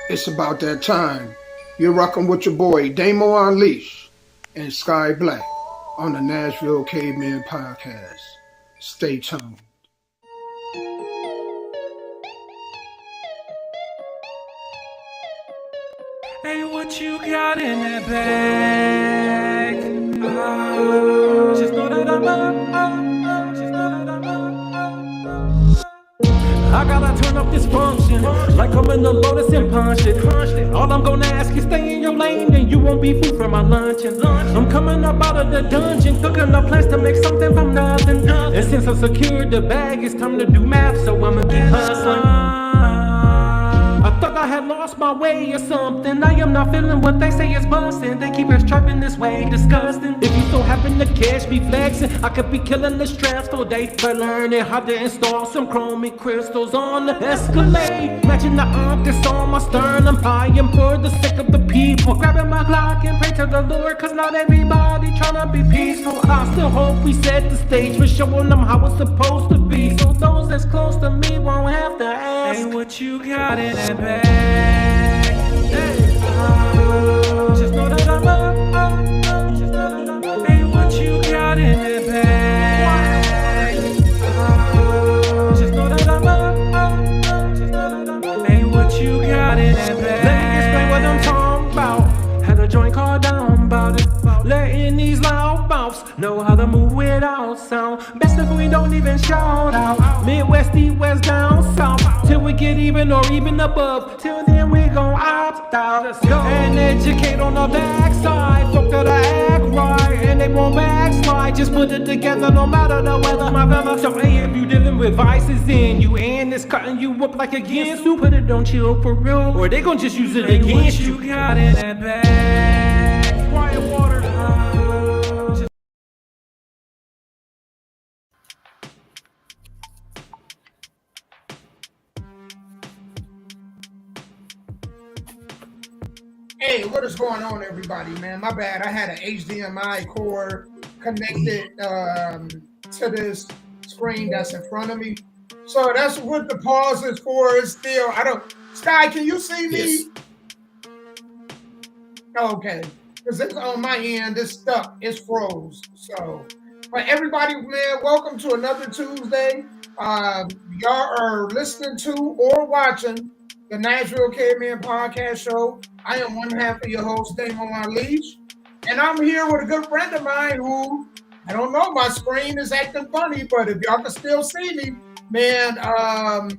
It's about that time. You're rocking with your boy Damo Unleashed and Sky Black on the Nashville Caveman Podcast. Stay tuned. Hey, what you got in that bag? Just know that I'm up. Just know that I'm up. I gotta turn up this function, like I'm in the Lotus and punch it. All I'm gonna ask is stay in your lane, and you won't be food for my luncheon. I'm coming up out of the dungeon, cooking up plans to make something from nothing. And since I secured the bag, it's time to do math, so I'ma keep hustling. I thought I had lost my way or something. I am not feeling what they say is busting. They keep us trapping this way, disgusting. If you so happen to catch me flexing, I could be killing the stressful day by learning how to install some chromic crystals on the Escalade. Matching the arm that's on my sternum. I am for the sake of the people. Grabbing my Glock and pray to the Lord, cause not everybody tryna be peaceful. I still hope we set the stage for showing them how it's supposed to be, so those that's close to me won't have to ask, hey, what you got in that bag? Hey, just know that I'm up. Just know that I'm up. Hey, what you got in that bag? Just know that I'm up. Just know that I'm up. Hey, what you got in that bag? Let me explain what I'm talking about. Had a joint called down about it. Letting these loud mouths know how to move without sound. Best if we don't even shout out. Midwest, east, west, down south, till we get even or even above. Till then we gon' opt out. Let's go and educate on the backside. Folk that act right and they won't backslide. Just put it together no matter the weather, my brother. So hey, if you dealing with vices in you and it's cutting you up like against you, put it on chill for real, or they gon' just use it against you. What you got in that bag? Quiet water. Hey, what is going on, everybody, man? My bad. I had an HDMI cord connected to this screen that's in front of me. So that's what the pause is for. It's still, I don't, Sky, can you see me? Yes. Okay. Because it's on my end, it's stuck, it's froze. So, but everybody, man, welcome to another Tuesday. Y'all are listening to or watching the Nashville Caveman Podcast Show. I am one half of your host, Damo Unleashed, and I'm here with a good friend of mine who, I don't know, my screen is acting funny, but if y'all can still see me, man, I'm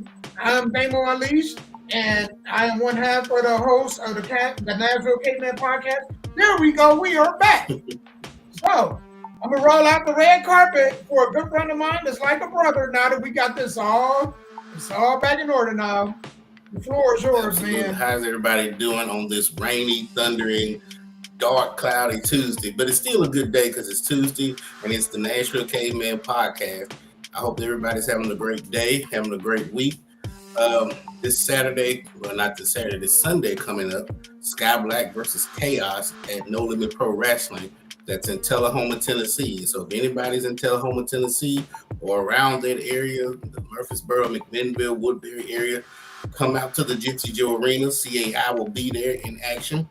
Damo Unleashed, and I am one half of the host of the Nashville Caveman Podcast. There we go, we are back. So, I'm going to roll out the red carpet for a good friend of mine that's like a brother now that we got this it's all back in order now. The floor is yours, Absolutely. man. How's everybody doing on this rainy, thundering, dark, cloudy Tuesday? But it's still a good day because it's Tuesday and it's the Nashville Caveman Podcast. I hope everybody's having a great day, having a great week. This Saturday, well, not this Saturday, this Sunday coming up, Sky Black versus Chaos at No Limit Pro Wrestling. That's in Tullahoma, Tennessee. So if anybody's in Tullahoma, Tennessee, or around that area, the Murfreesboro, McMinnville, Woodbury area, come out to the Gypsy Joe Arena. CAI will be there in action.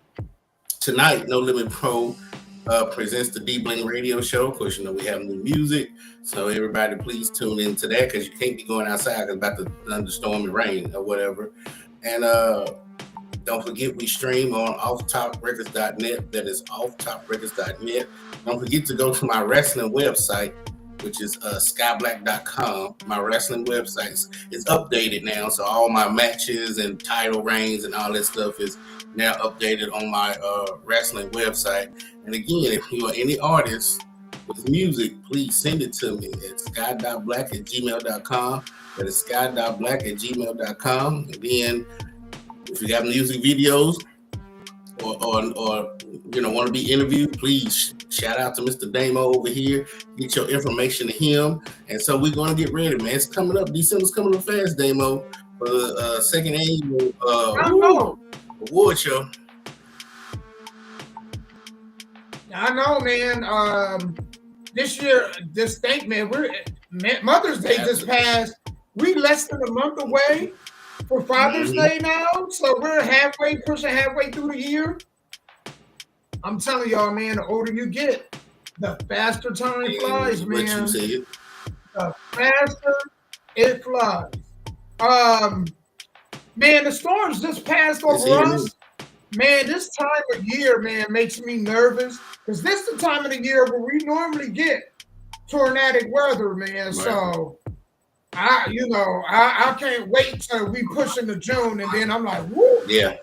Tonight, No Limit Pro presents the D-Bling Radio Show. Of course, you know, we have new music. So everybody, please tune into that because you can't be going outside because it's about to thunderstorm and rain or whatever. And don't forget, we stream on offtoprecords.net. That is offtoprecords.net. Don't forget to go to my wrestling website, which is skyblack.com. My wrestling website is updated now, so all my matches and title reigns and all that stuff is now updated on my wrestling website. And again, if you are any artist with music, please send it to me at sky.black@gmail.com. That is sky.black@gmail.com. And then if you have music videos or you know, want to be interviewed, please shout out to Mr. Damo over here. Get your information to him. And so we're going to get ready, man. It's coming up. December's coming up fast, Damo, for the second annual award show. I know, man. This year, this thing, man, Mother's Day just passed. We less than a month away for Father's Day now. So we're pushing halfway through the year. I'm telling y'all, man, the older you get, the faster time flies, man. What you said. The faster it flies. Man, the storms just passed over us. Man, this time of year, man, makes me nervous because this is the time of the year where we normally get tornadic weather, man. Right. So I can't wait till we push into June, and then I'm like, woo. Yeah,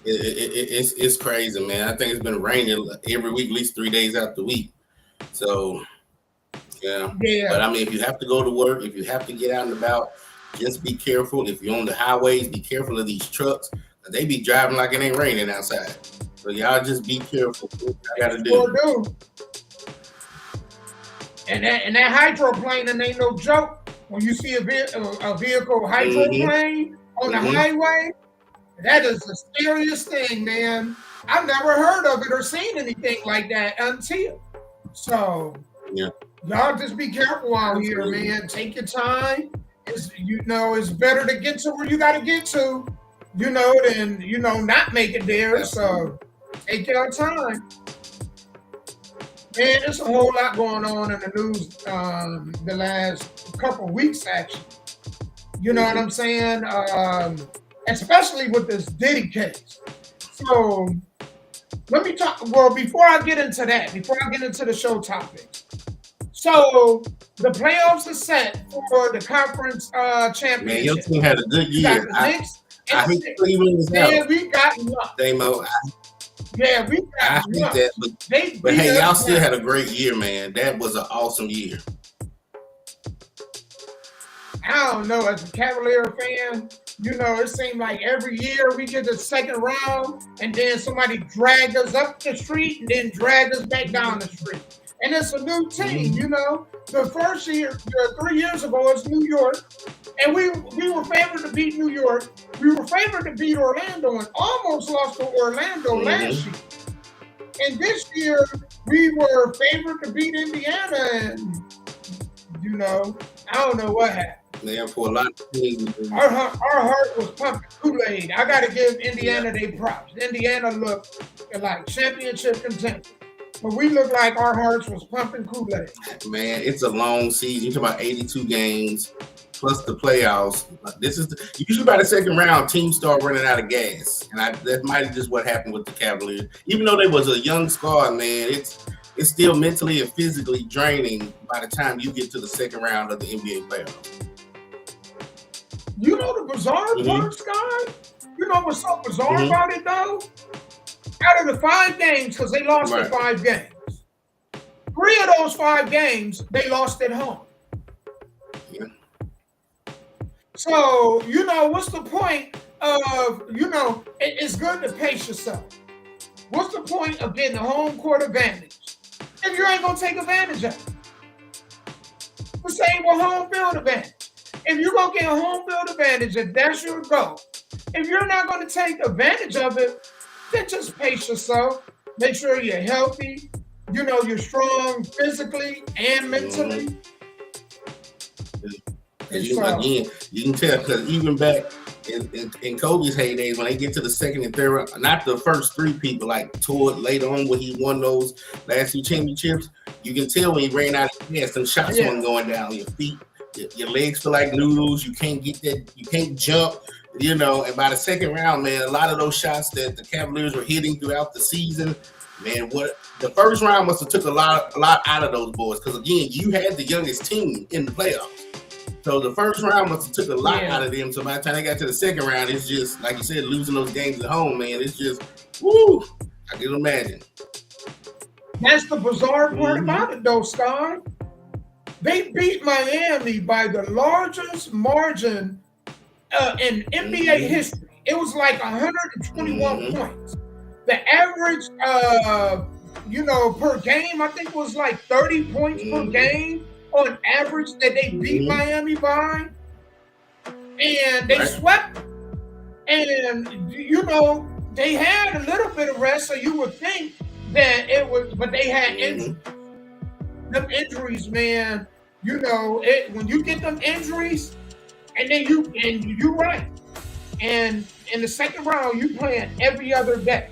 it's crazy, man. I think it's been raining every week, at least 3 days out the week. So, yeah. But I mean, if you have to go to work, if you have to get out and about, just be careful. If you're on the highways, be careful of these trucks. They be driving like it ain't raining outside. So y'all just be careful. What you gotta do. And that hydroplane ain't no joke. When you see a vehicle hydroplane on the highway, that is the scariest thing, man. I've never heard of it or seen anything like that until. So y'all just be careful out here, man. Take your time. It's better to get to where you gotta get to, than not make it there. So take your time. Man, there's a whole lot going on in the news the last couple weeks, actually. You know what I'm saying? Especially with this Diddy case. So let me talk. Well, before I get into the show topics. So the playoffs are set for the conference championship. Man, your team had a good year. I hate Cleveland is out. Yeah, we got luck. Yeah, we got luck. That, but hey, y'all still had a great year, man. That was an awesome year. I don't know, as a Cavalier fan, it seemed like every year we get the second round and then somebody dragged us up the street and then dragged us back down the street. And it's a new team, The first year, 3 years ago, it's New York. And we were favored to beat New York. We were favored to beat Orlando and almost lost to Orlando last year. And this year, we were favored to beat Indiana. And, I don't know what happened. Man, for a lot of teams. Our heart was pumping Kool-Aid. I got to give Indiana their props. Indiana looked like championship contenders. But we look like our hearts was pumping Kool-Aid. Man, it's a long season. You're talking about 82 games plus the playoffs. Usually by the second round, teams start running out of gas. And that might have just what happened with the Cavaliers. Even though they was a young squad, man, it's still mentally and physically draining by the time you get to the second round of the NBA playoffs. You know the bizarre part, Sky? You know what's so bizarre about it, though? Out of the 5 games, because they lost the 5 games, 3 of those 5 games, they lost at home. Yeah. So, what's the point of, it's good to pace yourself. What's the point of getting a home court advantage if you ain't going to take advantage of it? The same with home field advantage. If you're going to get a home field advantage, if that's your goal, if you're not going to take advantage of it, then just pace yourself. Make sure you're healthy. You're strong physically and mentally. Again, you can tell because even back in Kobe's heydays, when they get to the second and third round, not the first 3 people, like toward later on when he won those last 2 championships, you can tell when he ran out of gas, some shots weren't going down your feet. Your legs feel like noodles. You can't get that. You can't jump. And by the second round, man, a lot of those shots that the Cavaliers were hitting throughout the season, man, the first round must have took a lot out of those boys. Because again, you had the youngest team in the playoffs. So the first round must have took a lot out of them. So by the time they got to the second round, it's just, like you said, losing those games at home, man. It's just, woo, I can imagine. That's the bizarre part about it, though, Sky. They beat Miami by the largest margin in NBA history. It was like 121 points. The average, per game, I think was like 30 points per game on average that they beat Miami by. And they swept them. And, they had a little bit of rest, so you would think that it was, but they had injuries. Them injuries, man, when you get them injuries, and then you're right. And in the second round, you playing every other day.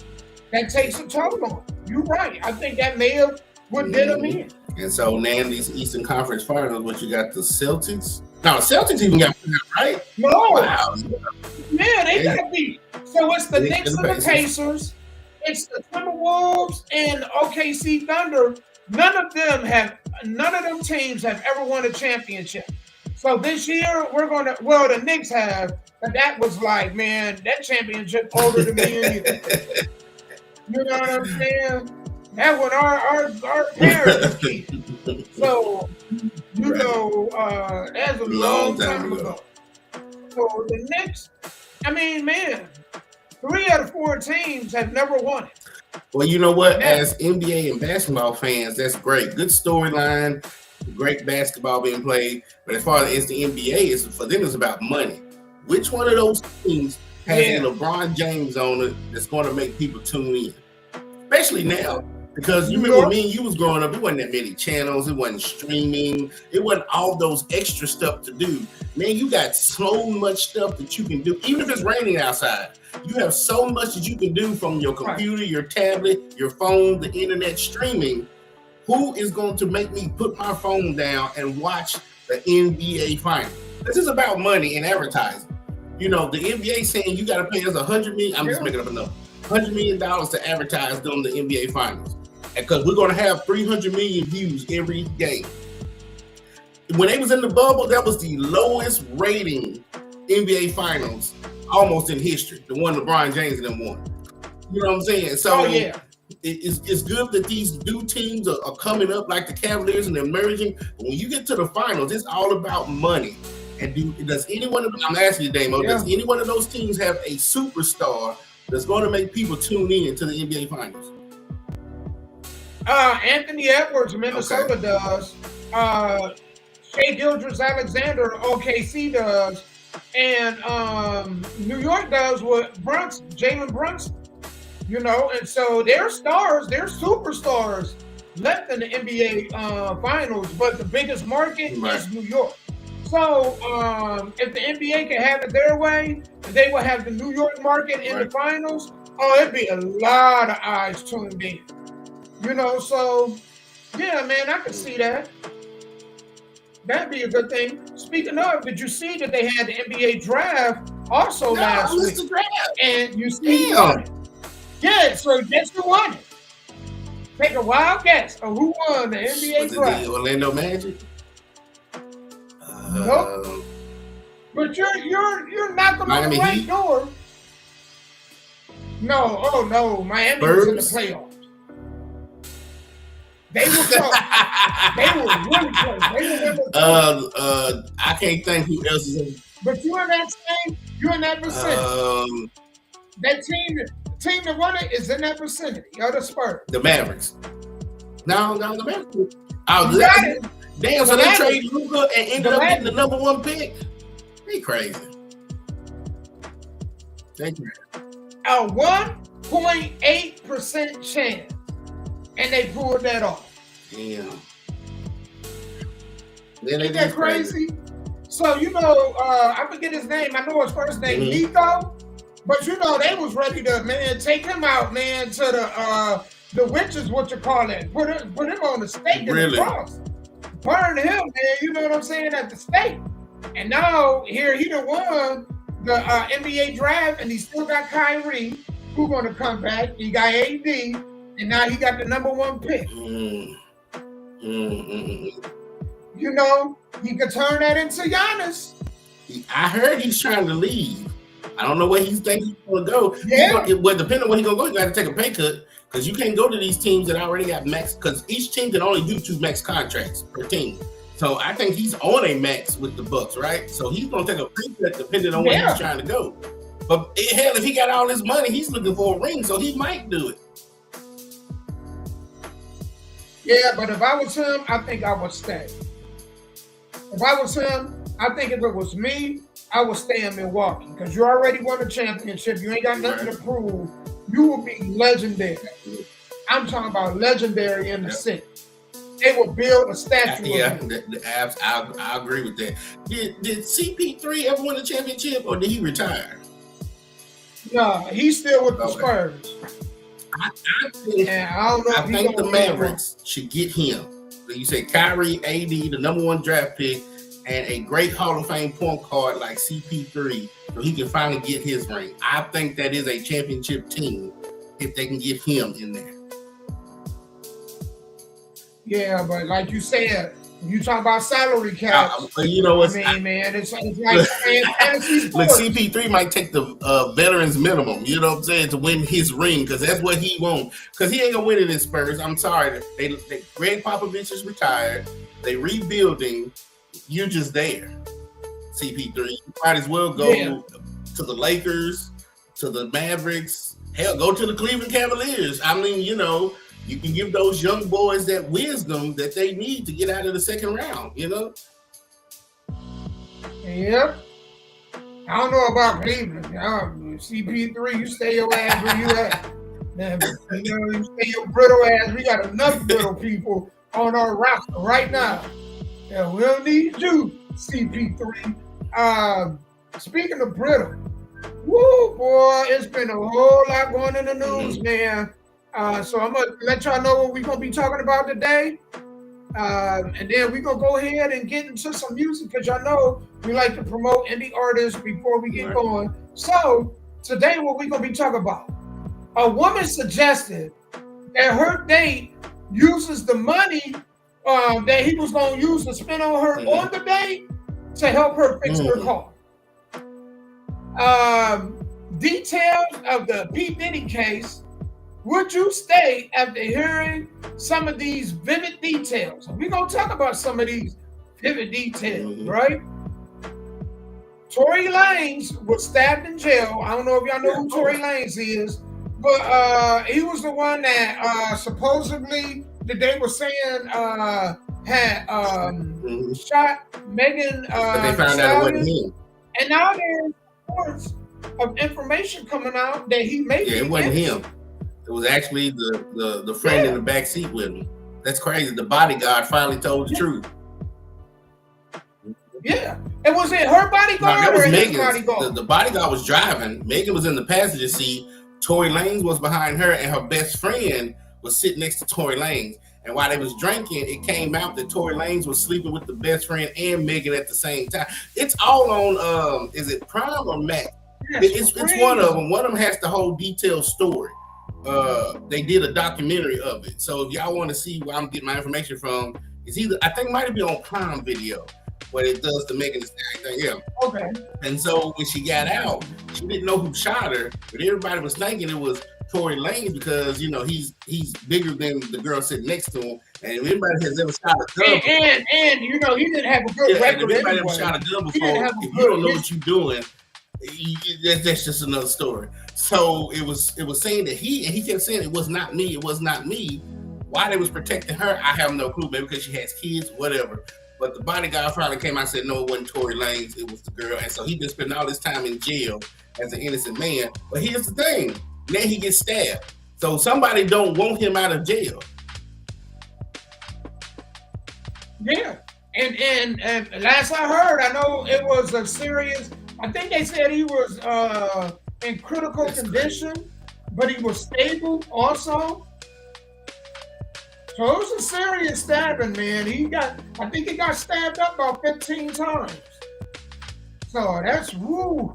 That takes a toll on. You're right. I think that may have what did them in. And so now these Eastern Conference Finals, what you got the Celtics? No, Celtics even got right. No, wow. Yeah, they got beat. So it's the Knicks and the Pacers. It's the Timberwolves and OKC Thunder. None of them teams have ever won a championship. So this year we're gonna. Well, the Knicks have, but that was like, man, that championship older than me and you. You know what I'm saying? That one our parents keep. So you know, that's a long time ago. So the Knicks, I mean, man, 3 out of 4 teams have never won it. Well, you know what? As NBA and basketball fans, that's great. Good storyline, great basketball being played. But as far as the NBA, for them, it's about money. Which one of those teams has a LeBron James on it that's going to make people tune in? Especially now. Because you remember when me and you was growing up, it wasn't that many channels, it wasn't streaming, it wasn't all those extra stuff to do. Man, you got so much stuff that you can do, even if it's raining outside. You have so much that you can do from your computer, your tablet, your phone, the internet streaming. Who is going to make me put my phone down and watch the NBA Finals? This is about money and advertising. You know, the NBA saying you got to pay us $100 million. I'm just making up a number. $100 million to advertise during the NBA Finals. Because we're going to have 300 million views every game. When they was in the bubble, that was the lowest rating NBA Finals almost in history. The one LeBron James and them won. You know what I'm saying? So it's good that these new teams are coming up like the Cavaliers and they're merging. But when you get to the finals, it's all about money. And does any one of them, I'm asking you, Damo, does any one of those teams have a superstar that's going to make people tune in to the NBA Finals? Anthony Edwards, Minnesota does. Shai Gilgeous-Alexander, OKC does. And New York does with Jalen Brunson. You know, and so they're stars, they're superstars left in the NBA Finals, but the biggest market is New York. So if the NBA can have it their way, they will have the New York market in the finals. Oh, it'd be a lot of eyes tuned in. You know, so yeah, man, I can see that. That'd be a good thing. Speaking of, did you see that they had the NBA draft also last week? The draft. And you see who won it. Yeah, so guess who won it? Take a wild guess of who won the NBA draft. The Orlando Magic? Nope. But you're knocking on the right door. No, oh no, Miami was in the playoffs. They were close. They were really close. I can't think who else is in. But you're in that vicinity. That team that won it is in that vicinity. You're the Spurs. The Mavericks. No, the Mavericks. Damn, so they traded Luka and ended up getting the number 1 pick. They crazy. A 1.8% chance. And they pulled that off. Damn. Isn't that crazy? So, you know, I forget his name. I know his first name, Nico. But, you know, they was ready to, man, take him out, man, to the witches, what you call it. Put him on the stake in the cross. Burn him, man, you know what I'm saying, at the stake. And now, here, he done won the NBA draft, and he still got Kyrie, who's going to come back. He got AD. And now he got the number 1 pick. You know, he could turn that into Giannis. I heard he's trying to leave. I don't know where he's thinking he's going to go. Yeah. Well, depending on where he's going to go, you got to take a pay cut because you can't go to these teams that already got max, because each team can only do 2 max contracts per team. So I think he's on a max with the Bucks, right? So he's going to take a pay cut depending on where he's trying to go. But hell, if he got all this money, he's looking for a ring, so he might do it. Yeah, but if I was him, I think I would stay. If I was him, I think if it was me, I would stay in Milwaukee because you already won a championship. You ain't got nothing to prove. You will be legendary. I'm talking about legendary in the city. They will build a statue. Yeah, I agree with that. Did CP3 ever win a championship or did he retire? No, he's still with the Okay. Spurs. I think, And I don't know I if he's think the gonna be one. Mavericks should get him. So you say Kyrie, AD, the number one draft pick, and a great Hall of Fame point guard like CP3, so he can finally get his ring. I think that is a championship team if they can get him in there. Yeah, but like you said, you talk about salary caps. You know I what's mean, man, it's like playing fantasy Look, sports. CP3 might take the veterans minimum, you know what I'm saying, to win his ring, because that's what he wants. Because he ain't gonna win it in Spurs. I'm sorry. Greg Popovich is retired. They rebuilding. You just there, CP3. You might as well go to the Lakers, to the Mavericks. Hell, go to the Cleveland Cavaliers. I mean, you know, you can give those young boys that wisdom that they need to get out of the second round, you know? Yep. I don't know about Cleveland. CP3, you stay your ass where you at. Man, you know, you stay your brittle ass. We got enough brittle people on our roster right now. Yeah, we don't need you, CP3. Speaking of brittle, woo, boy, it's been a whole lot going in the news, man. So I'm going to let y'all know what we're going to be talking about today. And then we're going to go ahead and get into some music because y'all know we like to promote indie artists before we get going. So today what we're going to be talking about, a woman suggested that her date uses the money that he was going to use to spend on her on the date to help her fix her car. Details of the P. Diddy case. Would you stay after hearing some of these vivid details? We're going to talk about some of these vivid details, right? Tory Lanez was stabbed in jail. I don't know if y'all know who Tory Lanez is, but he was the one that supposedly, that they were saying had shot Megan. But they found out it wasn't him. And now there's reports of information coming out that he made it wasn't him. It was actually the friend in the back seat with him. That's crazy. The bodyguard finally told the truth. Yeah. And was it her bodyguard that was or Megan's. His bodyguard? The bodyguard was driving. Megan was in the passenger seat. Tory Lanez was behind her, and her best friend was sitting next to Tory Lanez. And while they was drinking, it came out that Tory Lanez was sleeping with the best friend and Megan at the same time. It's all on, is it Prime or Max? It's one of them. One of them has the whole detailed story. They did a documentary of it. So if y'all want to see where I'm getting my information from, it's either, I think it might be on Prime Video, where it does the Megan Thee Stallion thing. Yeah. Okay. And so when she got out, she didn't know who shot her, but everybody was thinking it was Tory Lanez because, you know, he's bigger than the girl sitting next to him. And if anybody has ever shot a gun and you know, he didn't have a good record. If anybody ever shot a gun before, if you don't know what you're doing, that's just another story. So it was saying that he kept saying it was not me, it was not me. Why they was protecting her, I have no clue. Maybe because she has kids, whatever. But the bodyguard finally came out and said, no, it wasn't Tory Lanez, it was the girl. And so he been spending all this time in jail as an innocent man. But here's the thing, now he gets stabbed. So somebody don't want him out of jail. Yeah. And last I heard, I know it was a serious, I think they said he was in critical condition, but he was stable also. So it was a serious stabbing, man. I think he got stabbed up about 15 times. So that's woo.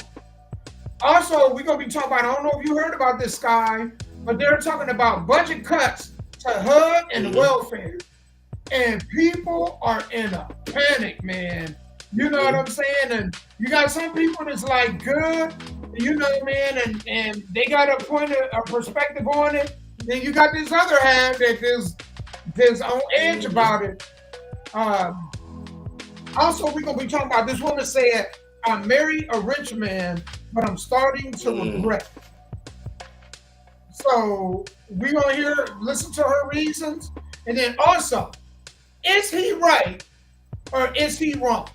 Also, we're going to be talking about, I don't know if you heard about this guy, but they're talking about budget cuts to HUD and welfare. And people are in a panic, man. You know what I'm saying? And you got some people that's like good, you know, man, and they got a perspective on it. Then you got this other half that is on edge about it. Also, we're going to be talking about, this woman said, I married a rich man, but I'm starting to regret. So we're going to listen to her reasons. And then also, is he right or is he wrong?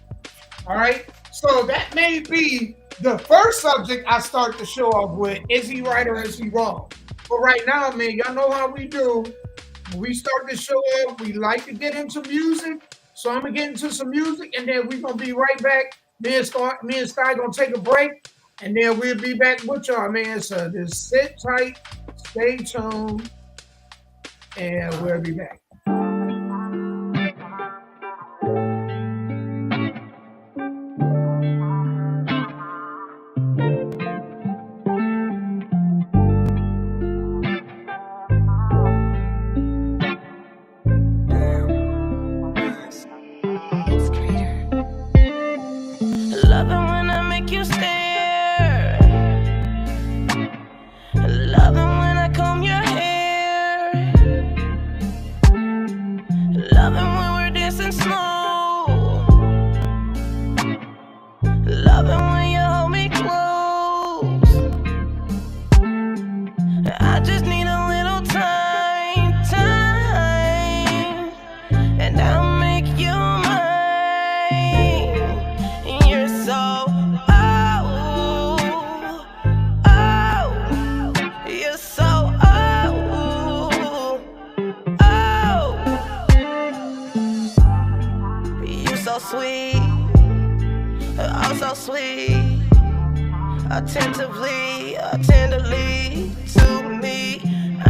All right. So that may be the first subject I start the show off with. Is he right or is he wrong? But right now, man, y'all know how we do. When we start the show off, we like to get into music. So I'm going to get into some music and then we're going to be right back. Me and Sky going to take a break. And then we'll be back with y'all, man. So just sit tight, stay tuned, and we'll be back. Attentively, tenderly to me. I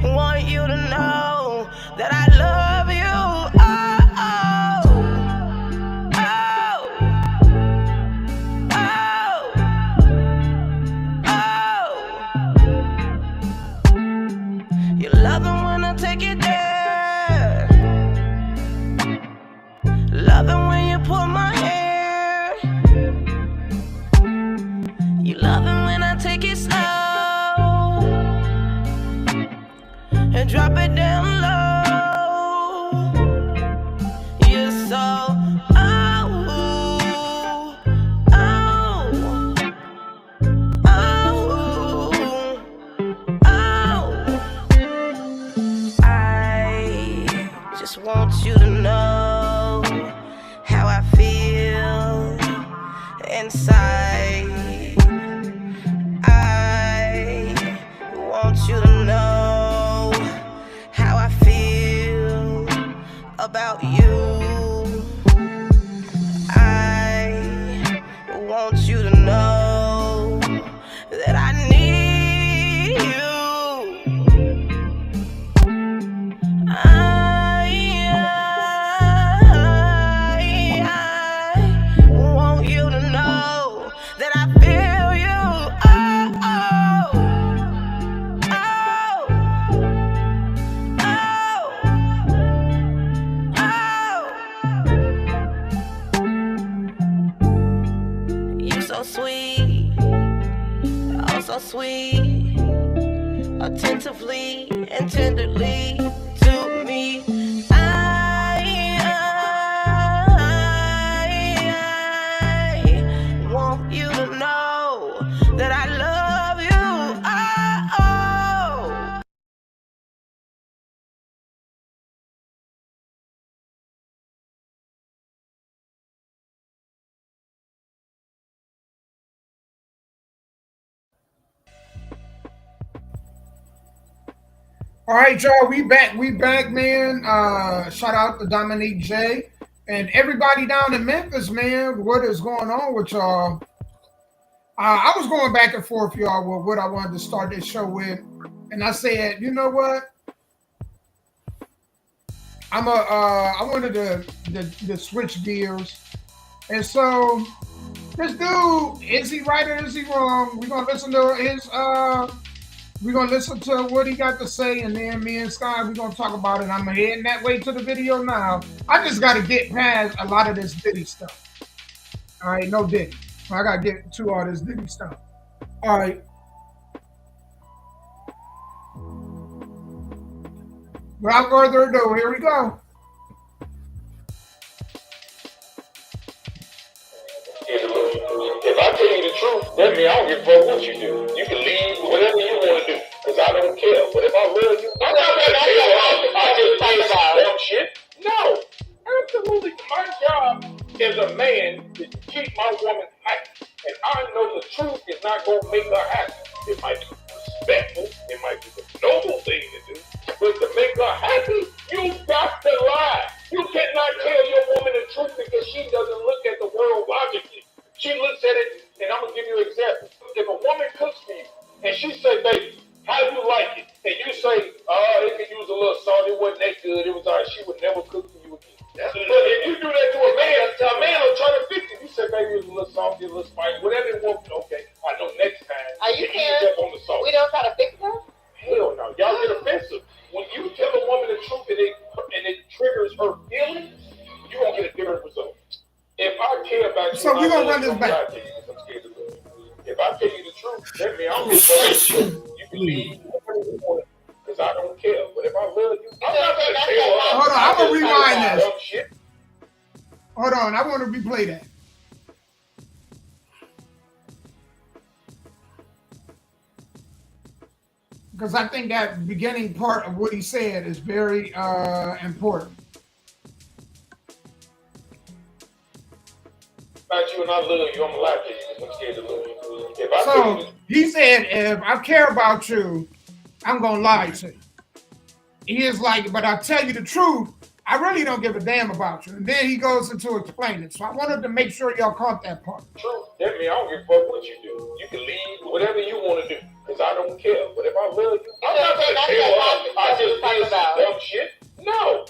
want you to know that I love you. You love it when I take it there. Love it when you pull my hair. You love it when I take it slow and drop it down low. You're so I just want you to know how I feel inside. I want you to know how I feel about you. I want you to know that I need you. I want you to know that I feel you. You so sweet, oh so sweet, attentively and tenderly to me. I want you to know that I love you. All right, y'all, we back, man. Shout out to Dominique J and everybody down in Memphis, man. What is going on with y'all? I was going back and forth, y'all, with what I wanted to start this show with, and I said, you know what? I wanted to switch gears, and so this dude, is he right or is he wrong? We're gonna listen to his we're gonna listen to what he got to say, and then me and Sky, we're gonna talk about it. I'm heading that way to the video now. I just gotta get past a lot of this Diddy stuff. All right, no Diddy. I gotta get to all this Diddy stuff. All right. Without further ado, here we go. If I tell you the truth, that means I don't give a fuck what you do. You can leave whatever you want to do, because I don't care. But if I love you, I'm not going to tell you I just say dumb shit. No, absolutely. My job as a man is to keep my woman happy. And I know the truth is not going to make her happy. It might be respectful. It might be the noble thing to do. But to make her happy, you got to lie. You cannot tell your woman the truth because she doesn't look at the world logically. She looks at it, and I'm gonna give you an example. If a woman cooks for you and she say, "Baby, how do you like it?" and you say, "Oh, it could use a little salt. It wasn't that good. It was alright. She would never cook for you again." But if you do that to a man will try to fix it. You say, "Baby, it was a little salty, a little spicy, whatever it was." Okay, I know next time. Are you saying on the salt. we don't try to fix her? Hell no, y'all get offensive. When you tell a woman the truth and it triggers her feelings, you won't get a different result. If I care about you, So we're gonna run this back. If I tell you the truth, that means I'm you can leave because I don't care. But if I love you, I'm not gonna tell her. Hold on, I'm gonna rewind this. Hold on, I want to replay that. Because I think that beginning part of what he said is very important. About you and I love you, I'm gonna lie to you because I'm scared to lose you. If I So he said, if I care about you, I'm gonna lie to you. He is like, but I tell you the truth, I really don't give a damn about you. And then he goes into explaining. So I wanted to make sure y'all caught that part. Truth, that means I don't give a fuck what you do. You can leave whatever you want to do because I don't care. But if I love you, I'm not gonna tell her I just did some dumb shit. No,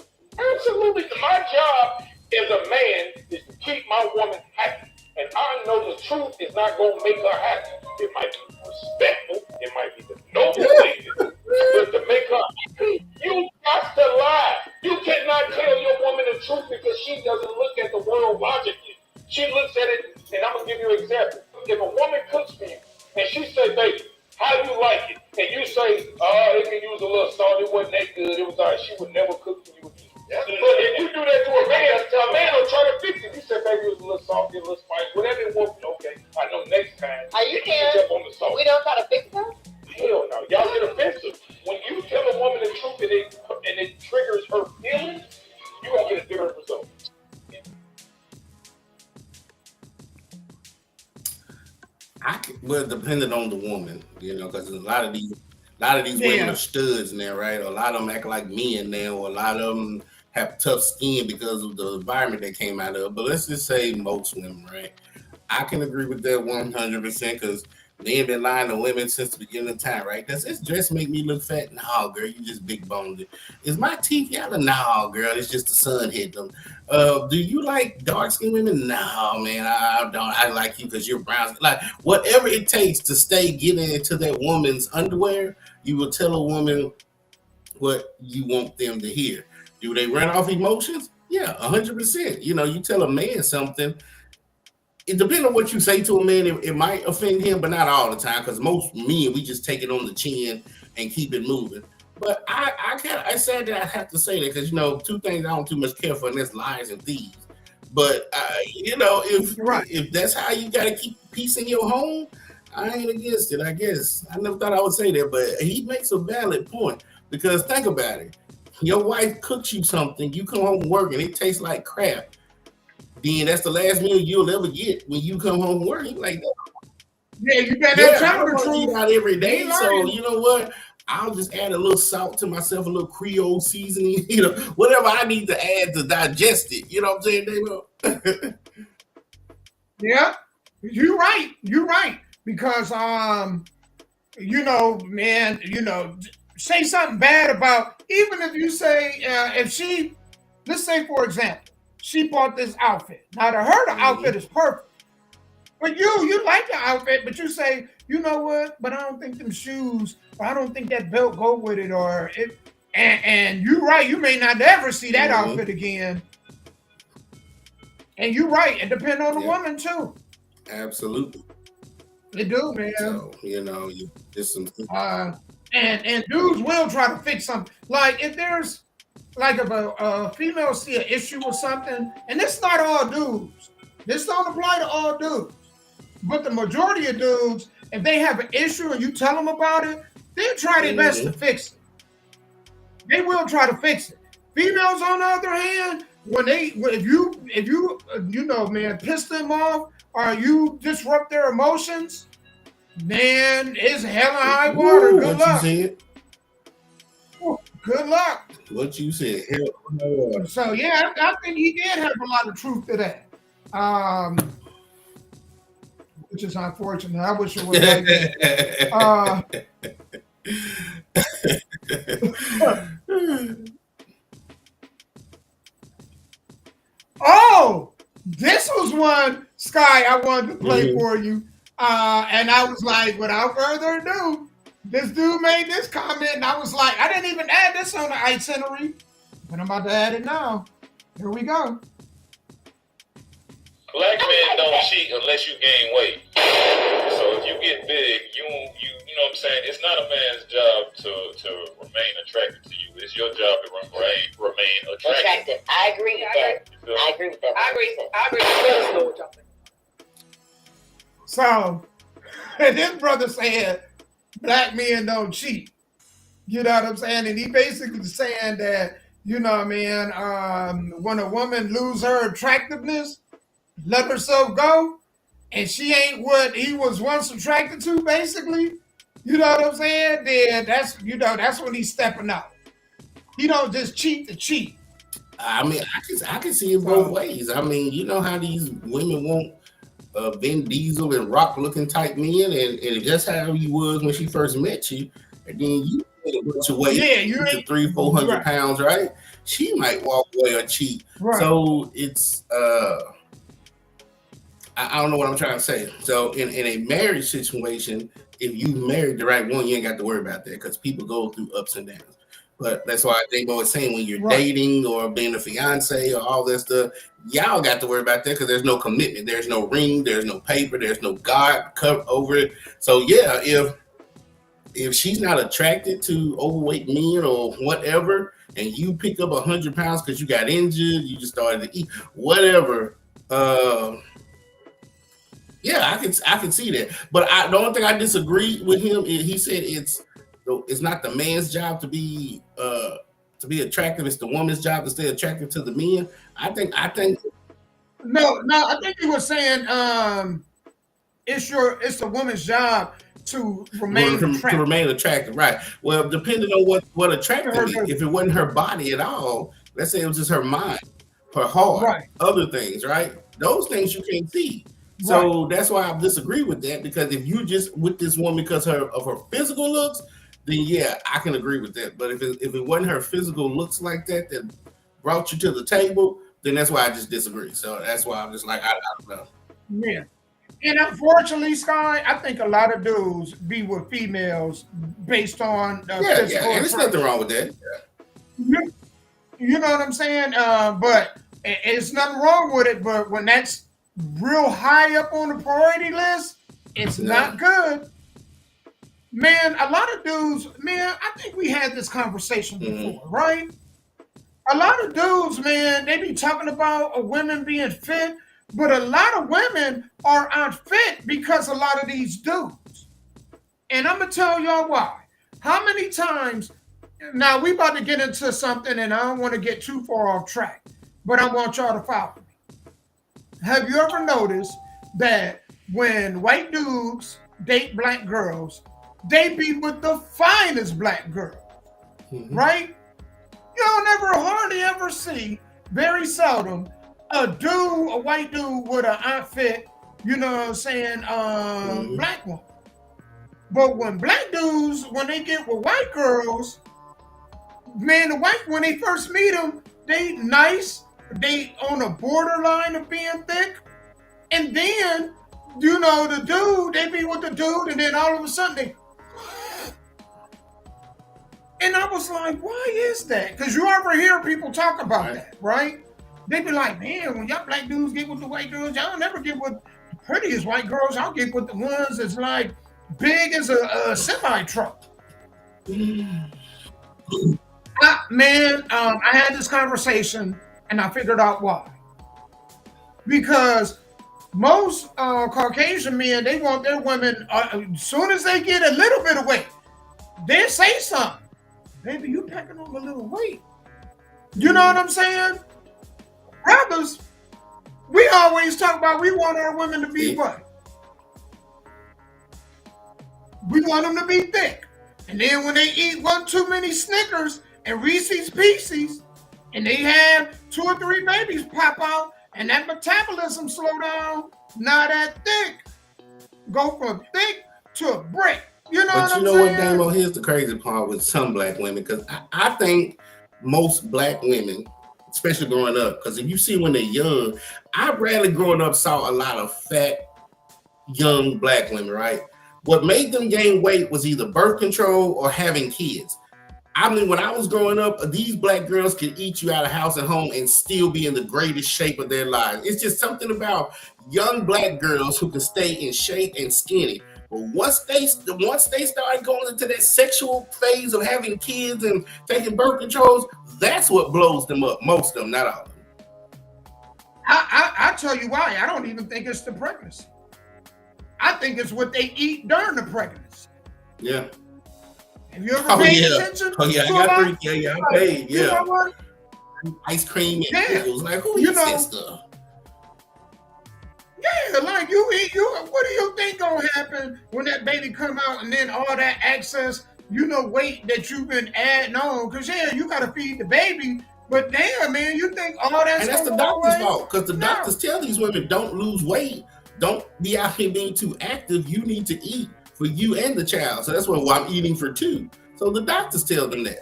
absolutely. My job as a man is to keep my woman happy. And I know the truth is not going to make her happy. It might be respectful. It might be the noble thing to do. But to make her happy, you got to lie. You cannot tell your woman the truth because she doesn't look at the world logically. She looks at it, and I'm going to give you an example. If a woman cooks for you, and she say, "Baby, how do you like it?" and you say, "Oh, it could use a little salt. It wasn't that good. It was all right. She would never cook for you again." But if you do that to a man will try to fix it. You say, "Baby, it was a little salty, a little spicy, whatever it was." Okay, I know next time. Are you saying we don't try to fix her? Hell no, y'all get offensive. When you tell a woman the truth and it triggers her feelings, you won't get a different result. Well, depending on the woman, because a lot of these women are studs now, right? A lot of them act like men now, or a lot of them have tough skin because of the environment they came out of. But let's just say most women, right? I can agree with that 100% because men been lying to women since the beginning of time, right? Does this dress make me look fat? No, girl, you just big boned. Is my teeth yellow? No, girl, it's just the sun hitting them. Do you like dark skinned women? No, man, I don't. I like you because you're brown. Like whatever it takes to stay getting into that woman's underwear, you will tell a woman what you want them to hear. Do they run off emotions? Yeah, 100%. You tell a man something. It depends on what you say to a man. It might offend him, but not all the time. Because most men, we just take it on the chin and keep it moving. But I said that I have to say that because two things I don't too much care for, and that's lies and thieves. But if that's how you got to keep peace in your home, I ain't against it. I guess I never thought I would say that, but he makes a valid point because think about it. Your wife cooks you something, you come home from work and it tastes like crap. Then that's the last meal you'll ever get when you come home from work. You're like, yeah, you got that temperature. I eat out every day, so you know what? I'll just add a little salt to myself, a little Creole seasoning, whatever I need to add to digest it. You know what I'm saying, Dave? Yeah, you're right. Because man, say something bad about, even if you say, if she, let's say for example, she bought this outfit. Now to her, the outfit is perfect. But you like the outfit, but you say, you know what? But I don't think them shoes, or I don't think that belt go with it, or it. And you're right. You may not ever see that outfit again. And you're right. It depends on the woman too. Absolutely. They do, man. So, you just some. And dudes will try to fix something. Like if there's, like if a female see an issue with something, and it's not all dudes. This don't apply to all dudes. But the majority of dudes, if they have an issue and you tell them about it, they'll try their best to fix it. They will try to fix it. Females, on the other hand, if you man, piss them off or you disrupt their emotions, man, it's hell and high water. Good luck. Good luck. What you said. Hell no. So yeah, I think he did have a lot of truth to that. Which is unfortunate. I wish it was like that. Oh, this was one, Sky, I wanted to play for you. And I was like, without further ado, this dude made this comment, and I was like, I didn't even add this on the itinerary, but I'm about to add it now. Here we go. Black men don't cheat unless you gain weight. So if you get big, you know what I'm saying? It's not a man's job to remain attracted to you. It's your job to remain attractive. I agree with that. I agree with that. I agree with that. So, this brother said, black men don't cheat. You know what I'm saying? And he basically saying that, you know what I mean, when a woman lose her attractiveness, let herself go, and she ain't what he was once attracted to, basically. You know what I'm saying? Then that's when he's stepping out. He don't just cheat to cheat. I mean, I can see it both ways. I mean, you know how these women want Vin Diesel and Rock looking type men, and just how you was when she first met you, and then you put a bunch of weight, you're 300-400 pounds, right? She might walk away or cheat. Right. So it's I don't know what I'm trying to say. So in a marriage situation, if you married the right one, you ain't got to worry about that because people go through ups and downs. But that's why they was saying when you're dating or being a fiance or all that stuff, y'all got to worry about that because there's no commitment. There's no ring. There's no paper. There's no guard cover over it. So yeah, if she's not attracted to overweight men or whatever, and you pick up 100 pounds because you got injured, you just started to eat, whatever, yeah, I can see that. But the only thing I disagree with him is he said it's not the man's job to be attractive. It's the woman's job to stay attractive to the men. I think. No. I think he was saying it's the woman's job to remain attractive. Right. Well, depending on what attractive is. If it wasn't her body at all, let's say it was just her mind, her heart, other things, right? Those things you can't see. So that's why I disagree with that, because if you just with this woman because of her physical looks, then yeah, I can agree with that. But if it wasn't her physical looks like that brought you to the table, then that's why I just disagree. So that's why I'm just like, I don't know. Yeah. And unfortunately, Sky, I think a lot of dudes be with females based on physical. And there's nothing wrong with that. Yeah. You know what I'm saying? But it's nothing wrong with it. But when that's real high up on the priority list, it's not good. Man, a lot of dudes, I think we had this conversation before, right? A lot of dudes, man, they be talking about women being fit, but a lot of women are unfit because a lot of these dudes. And I'm going to tell y'all why. How many times, now we about to get into something and I don't want to get too far off track, but I want y'all to follow me. Have you ever noticed that when white dudes date black girls, they be with the finest black girl, right? You'll hardly ever see, very seldom, a white dude with an unfit, you know what I'm saying, black one. But when black dudes, when they get with white girls, man, when they first meet them, they nice, they on a borderline of being thick, and then, you know, the dude, they be with the dude, and then all of a sudden they, and I was like, why is that? Because you ever hear people talk about that, right? They be like, man, when y'all black dudes get with the white girls, y'all never get with the prettiest white girls. Y'all get with the ones that's like big as a semi-truck. I had this conversation and I figured out why. Because most Caucasian men, they want their women, as soon as they get a little bit of weight, they say something. Baby, you packing on a little weight. You know what I'm saying? Brothers, we always talk about we want our women to be what? We want them to be thick. And then when they eat one too many Snickers, and Reese's Pieces, and they have 2 or 3 babies pop out, and that metabolism slow down. Now that thick go from thick to a brick. You know But what you I'm know saying? what, Damo? Here's the crazy part with some black women, because I think most black women, especially growing up, because if you see when they're young, I rarely growing up saw a lot of fat, young black women, right? What made them gain weight was either birth control or having kids. I mean, when I was growing up, these black girls could eat you out of house and home and still be in the greatest shape of their lives. It's just something about young black girls who can stay in shape and skinny. But once they start going into that sexual phase of having kids and taking birth controls, that's what blows them up. Most of them, not all of them. I tell you why. I don't even think it's the pregnancy. I think it's what they eat during the pregnancy. Yeah. Have you ever paid attention? Oh yeah, I got 3. Yeah, I paid. Yeah. You know what? Ice cream and pickles. Like, who eats that stuff? Yeah, like you eat. What do you think gonna happen when that baby come out and then all that excess, weight that you've been adding on? Because you gotta feed the baby. But damn, man, you think all that's and that's the doctor's fault, because the doctors tell these women don't lose weight, don't be out here being too active. You need to eat for you and the child. So that's why I'm eating for 2. So the doctors tell them that.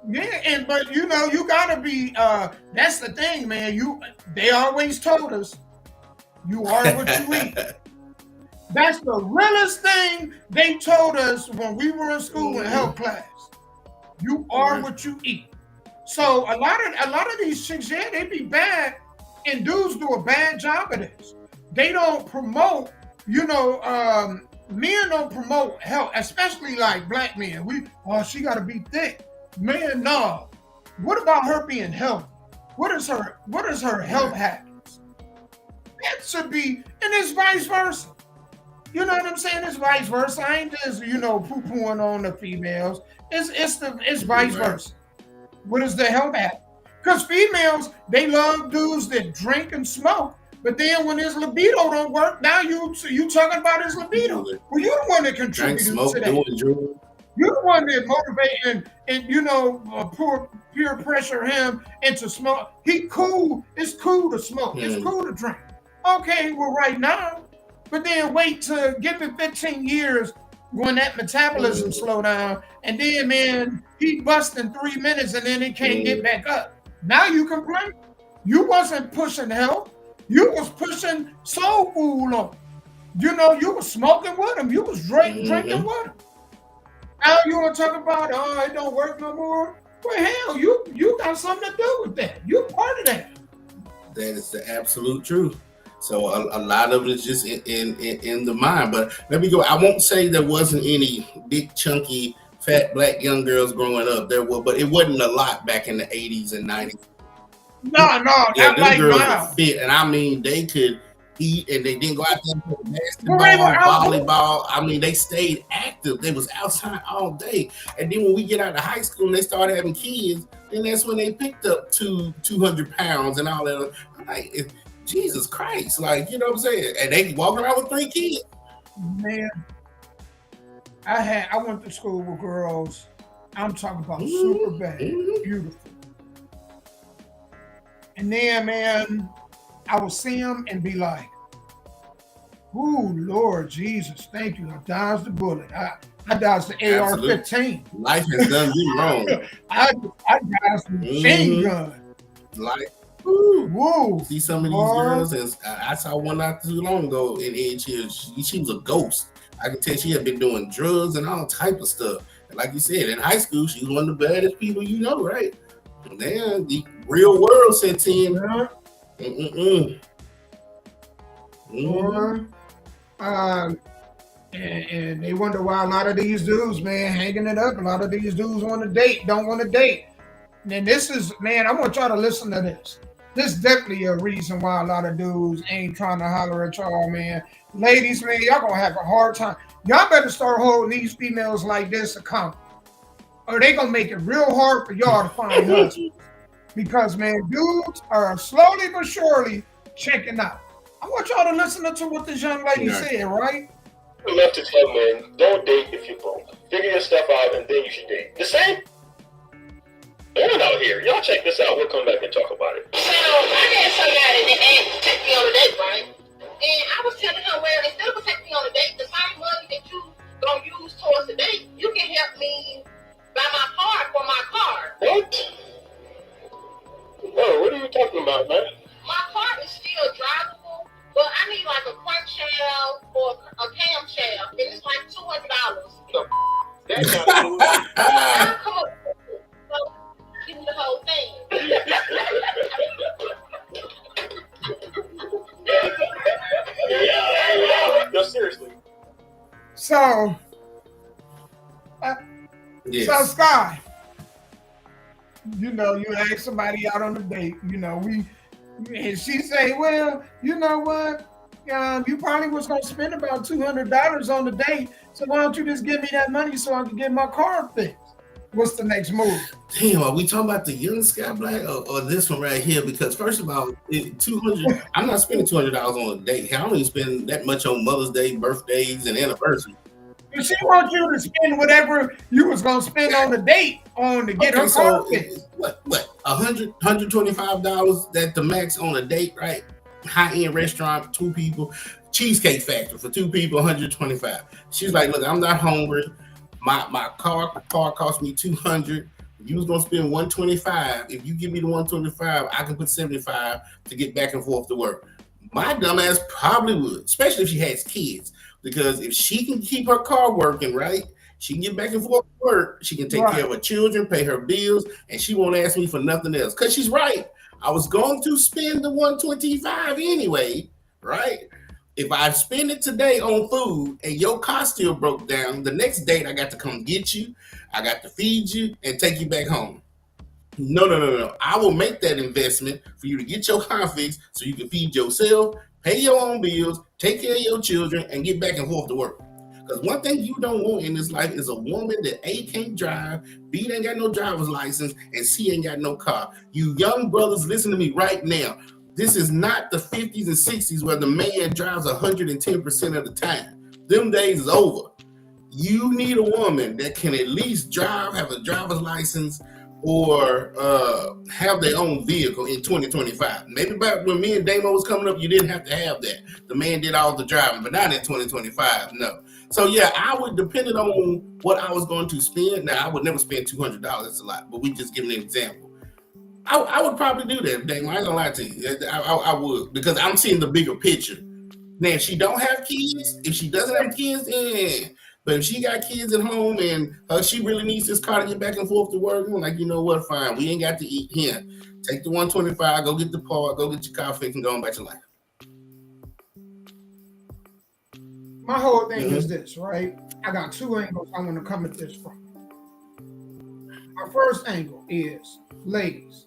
Yeah, but you gotta be. That's the thing, man. They always told us, you are what you eat. That's the realest thing they told us when we were in school in health class. You are what you eat. So a lot of these chicks, they be bad, and dudes do a bad job of this. They don't promote, men don't promote health, especially like black men. She gotta be thick. Man, no. What about her being healthy? What is her health habits? That should be, and it's vice versa. You know what I'm saying? It's vice versa. I ain't just, poo-pooing on the females. It's vice versa. What is the health habit? Because females, they love dudes that drink and smoke. But then when his libido don't work, now you talking about his libido. Well, you're the one that contributed to that. You're the one that motivated and peer pressure him into smoke. He cool. It's cool to smoke. It's cool to drink. Okay, well, right now. But then wait to give it 15 years when that metabolism slow down. And then, man, he bust in 3 minutes and then he can't get back up. Now you complain. You wasn't pushing health. You was pushing soul food on. You was smoking with him. You was drinking with him. Now you want to talk about, it don't work no more? Well, hell, you got something to do with that. You're part of that. That is the absolute truth. So a lot of it is just in the mind. But let me go. I won't say there wasn't any big, chunky, fat black young girls growing up. There were, but it wasn't a lot back in the 80s and 90s. No, yeah, not like girls now. Were fit, and I mean they could eat, and they didn't go out there and play basketball, volleyball. I mean, they stayed active. They was outside all day. And then when we get out of high school and they started having kids, then that's when they picked up 200 pounds and all that. Like, Jesus Christ, like, you know what I'm saying? And they walk around with 3 kids. Man, I went to school with girls. I'm talking about super bad, beautiful. And then, man, I would see them and be like, "Ooh, Lord Jesus, thank you. I dodged the bullet. I dodged the AR-15. Life has done you wrong. I dodged the machine gun. Like, whoa. See some of these girls, and I saw one not too long ago, and she was a ghost. I can tell she had been doing drugs and all type of stuff. And like you said, in high school, she was one of the baddest people you know, right? And then the real world sets in. And they wonder why a lot of these dudes, man, hanging it up. A lot of these dudes don't want to date. And this is, man, I want y'all to listen to this. This is definitely a reason why a lot of dudes ain't trying to holler at y'all, man. Ladies, man, y'all gonna have a hard time. Y'all better start holding these females like this accountable, or they gonna make it real hard for y'all to find husbands. Because, man, dudes are slowly but surely checking out. I want y'all to listen to what this young lady said, right? I love to tell men, don't date if you're broke. Figure your stuff out and then you should date. The same woman out here. Y'all check this out. We'll come back and talk about it. So I had somebody that asked to take me on a date, right? And I was telling her, well, instead of taking me on a date, the same money that you gonna use towards the date, you can help me buy my card for my car. What? Oh, what are you talking about, man? My car is still drivable, but I need like a crankshaft or a camshaft, and it's like $200. That's not cool. I'll come up with it. So, give me the whole thing. No, seriously. So, Yes. so Sky, you know, you ask somebody out on a date, you know, and she say, well, you know what? You probably was gonna spend about $200 on the date, so why don't you just give me that money so I can get my car fixed? What's the next move? Damn, are we talking about the young Sky Black or this one right here? Because first of all, $200. I'm not spending $200 on a date. I don't even spend that much on Mother's Day, birthdays, and anniversaries. But she wants you to spend whatever you was gonna spend on the date on to get her car fixed. What? $125? That's the max on a date, right? High-end restaurant, 2 people, Cheesecake Factory for 2 people, $125. She's like, look, I'm not hungry. My car cost me $200. You was gonna spend $125. If you give me the $125, I can put $75 to get back and forth to work. My dumbass probably would, especially if she has kids, because if she can keep her car working, right, she can get back and forth to work. She can take care of her children, pay her bills, and she won't ask me for nothing else. Because she's right. I was going to spend the $125 anyway, right? If I spend it today on food and your car still broke down, the next date I got to come get you, I got to feed you and take you back home. No. I will make that investment for you to get your car fixed so you can feed yourself, pay your own bills, take care of your children, and get back and forth to work. Because one thing you don't want in this life is a woman that A, can't drive, B, ain't got no driver's license, and C, ain't got no car. You young brothers, listen to me right now. This is not the 50s and 60s where the man drives 110% of the time. Them days is over. You need a woman that can at least drive, have a driver's license, or have their own vehicle in 2025. Maybe back when me and Damo was coming up, you didn't have to have that. The man did all the driving, but not in 2025, no. So yeah, I would, depending on what I was going to spend. Now, I would never spend $200, that's a lot, but we just giving an example. I would probably do that, Damo. I ain't gonna lie to you. I would, because I'm seeing the bigger picture. Now, if she don't have kids, if she doesn't have kids, but if she got kids at home and she really needs this car to get back and forth to work, I'm like, you know what, fine. We ain't got to eat here. Take the $125, go get the part, go get your car fixed, and go on back to life. My whole thing is this, right? I got 2 angles I want to come at this from. My first angle is, ladies,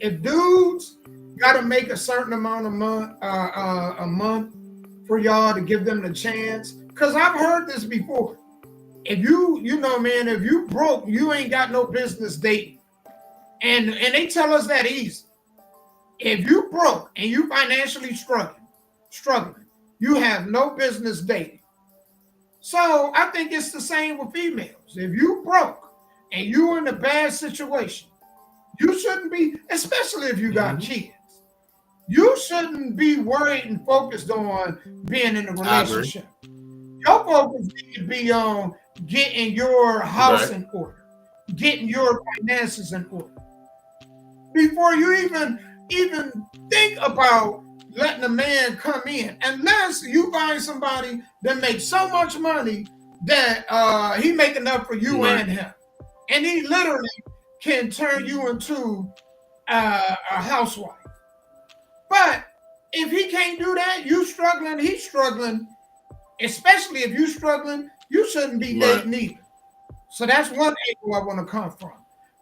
if dudes got to make a certain amount of a month for y'all to give them the chance, because I've heard this before. If you know, man, if you broke, you ain't got no business dating. And they tell us that easy. If you broke and you financially struggling, you have no business dating. So I think it's the same with females. If you broke and you in a bad situation, you shouldn't be, especially if you got kids, you shouldn't be worried and focused on being in a relationship. Your focus need to be on getting your house in order, getting your finances in order. Before you even think about letting a man come in, unless you find somebody that makes so much money that he make enough for you and him. And he literally can turn you into a housewife. But if he can't do that, you struggling, he's struggling. Especially if you're struggling, you shouldn't be dating either. So that's one angle I want to come from.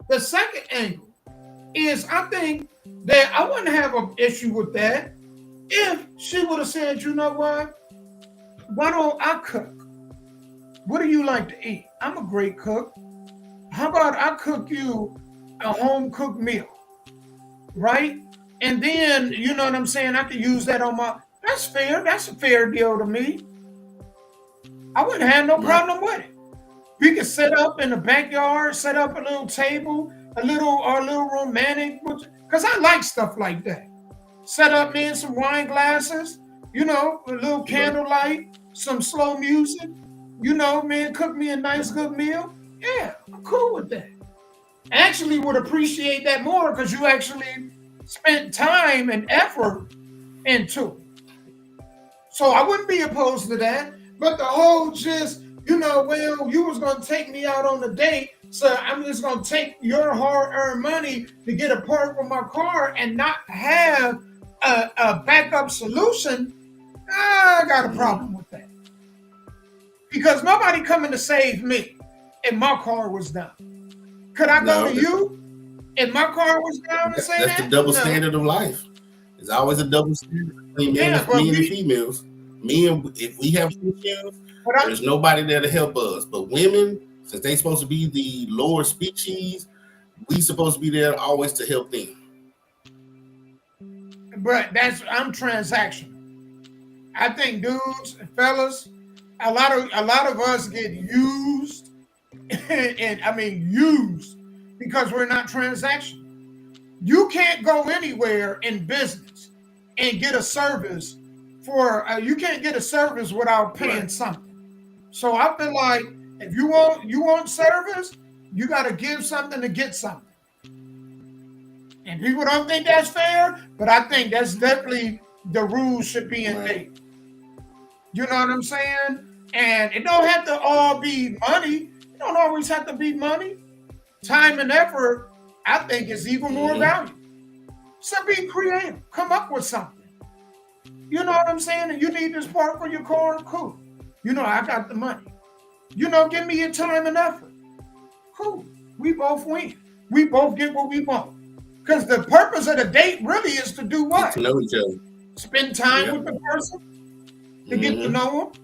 The second angle is, I think that I wouldn't have an issue with that if she would have said, you know what? Why don't I cook? What do you like to eat? I'm a great cook. How about I cook you a home cooked meal, right? And then, you know what I'm saying? I can use that on my, that's fair. That's a fair deal to me. I wouldn't have no Right. problem with it. We could set up in the backyard, set up a little table, a little romantic, because I like stuff like that. Set up, man, some wine glasses, you know, a little Right. candlelight, some slow music, you know, man, cook me a nice good meal. Yeah, I'm cool with that. Actually would appreciate that more because you actually spent time and effort into it. So I wouldn't be opposed to that. But the whole just, you know, well, you was gonna take me out on a date, so I'm just gonna take your hard-earned money to get a part for my car and not have a backup solution. I got a problem with that. Because nobody coming to save me if my car was down. Could I go No, to you if my car was down and say that's the that? double No. standard of life. There's always a double standard between men Yeah, and but females. Men, if we have issues, but I, there's nobody there to help us. But women, since they supposed to be the lower species, we supposed to be there always to help them. but I'm transactional. I think dudes and fellas, a lot of us get used, and I mean used because we're not transactional. You can't go anywhere in business and get a service for you can't get a service without paying Right. something. So I feel like if you want service, you got to give something to get something. And people don't think that's fair, but I think that's definitely the rules should be in Right. date. You know what I'm saying? And it don't have to all be money. It don't always have to be money. Time and effort, I think, is even more valuable. So be creative. Come up with something. You know what I'm saying? And you need this part for your car, cool. You know, I got the money. You know, give me your time and effort. Cool. We both win. We both get what we want. Because the purpose of the date really is to do Get what? to know each other. Spend time Yeah. with the person to get to know them.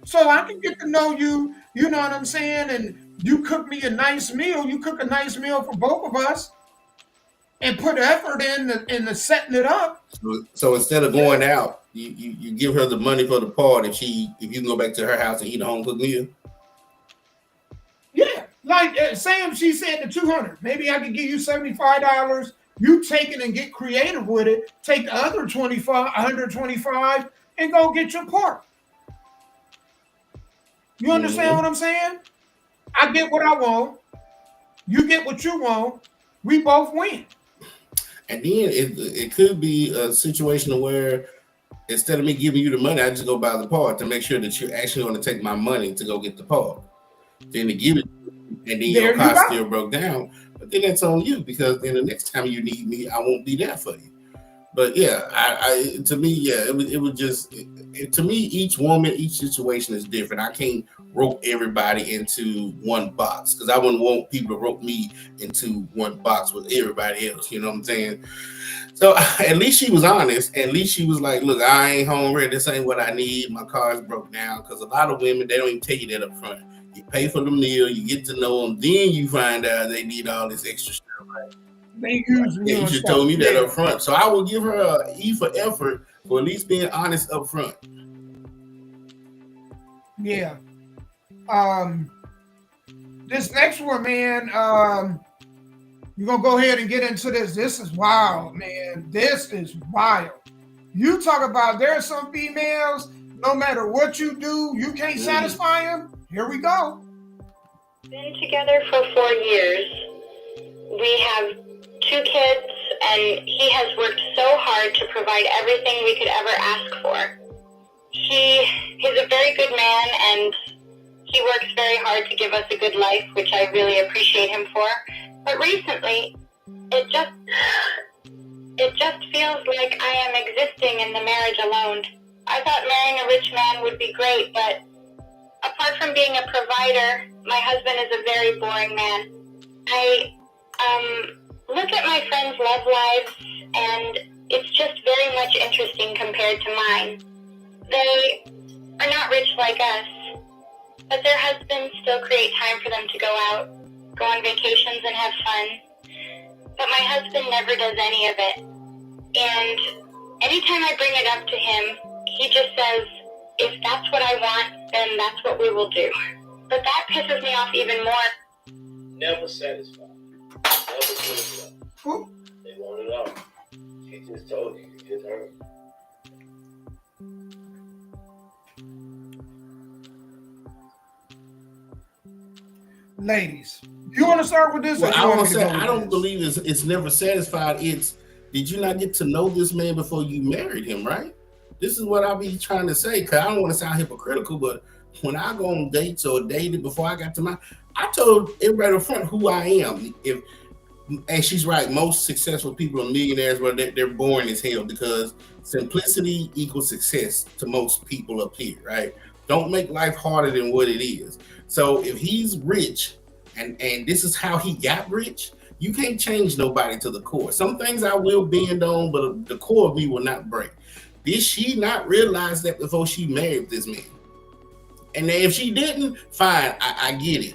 So I can get to know you, you know what I'm saying? And you cook me a nice meal. You cook a nice meal for both of us and put effort in the setting it up. So instead of going out, you give her the money for the part if you can go back to her house and eat a home cooked meal. Yeah. Like Sam, she said the 200. Maybe I could give you $75. You take it and get creative with it. Take the other 125 and go get your part. You understand what I'm saying? I get what I want. You get what you want. We both win. And then it could be a situation where instead of me giving you the money, I just go buy the part to make sure that you're actually going to take my money to go get the part. Then to give it, and then your car still broke down. But then that's on you because then the next time you need me, I won't be there for you. But yeah, to me, it would just to me, each woman, each situation is different. I can't rope everybody into one box because I wouldn't want people to rope me into one box with everybody else. You know what I'm saying? So at least she was honest. At least she was like, "Look, I ain't home ready. This ain't what I need. My car's broke down." Because a lot of women, they don't even tell you that up front. You pay for the meal, you get to know them, then you find out they need all this extra stuff. Right? They use me. Yeah, you should have told me that up front. So I will give her an E for effort for at least being honest up front. Yeah. This next one, man, you're going to go ahead and get into this. This is wild, man. This is wild. You talk about there are some females, no matter what you do, you can't satisfy them. Here we go. Been together for 4 years. We have 2 kids, and he has worked so hard to provide everything we could ever ask for. He's a very good man, and he works very hard to give us a good life, which I really appreciate him for. But recently, it just feels like I am existing in the marriage alone. I thought marrying a rich man would be great, but apart from being a provider, my husband is a very boring man. I look at my friends' love lives, and it's just very much interesting compared to mine. They are not rich like us, but their husbands still create time for them to go out, go on vacations and have fun. But my husband never does any of it. And anytime I bring it up to him, he just says, if that's what I want, then that's what we will do. But that pisses me off even more. Never satisfied. Never satisfied. They want it all. She just told you. You just heard. Ladies, you want to start with this? Well, I want to say I don't believe it's never satisfied. It's, did you not get to know this man before you married him, right? This is what I be trying to say, because I don't want to sound hypocritical, but when I go on dates or dated before I got to my, I told everybody up front who I am. And she's right, most successful people are millionaires, but they're boring as hell, because simplicity equals success to most people up here, right? Don't make life harder than what it is. So if he's rich and this is how he got rich, you can't change nobody to the core. Some things I will bend on, but the core of me will not break. Did she not realize that before she married this man? And then if she didn't, fine, I get it.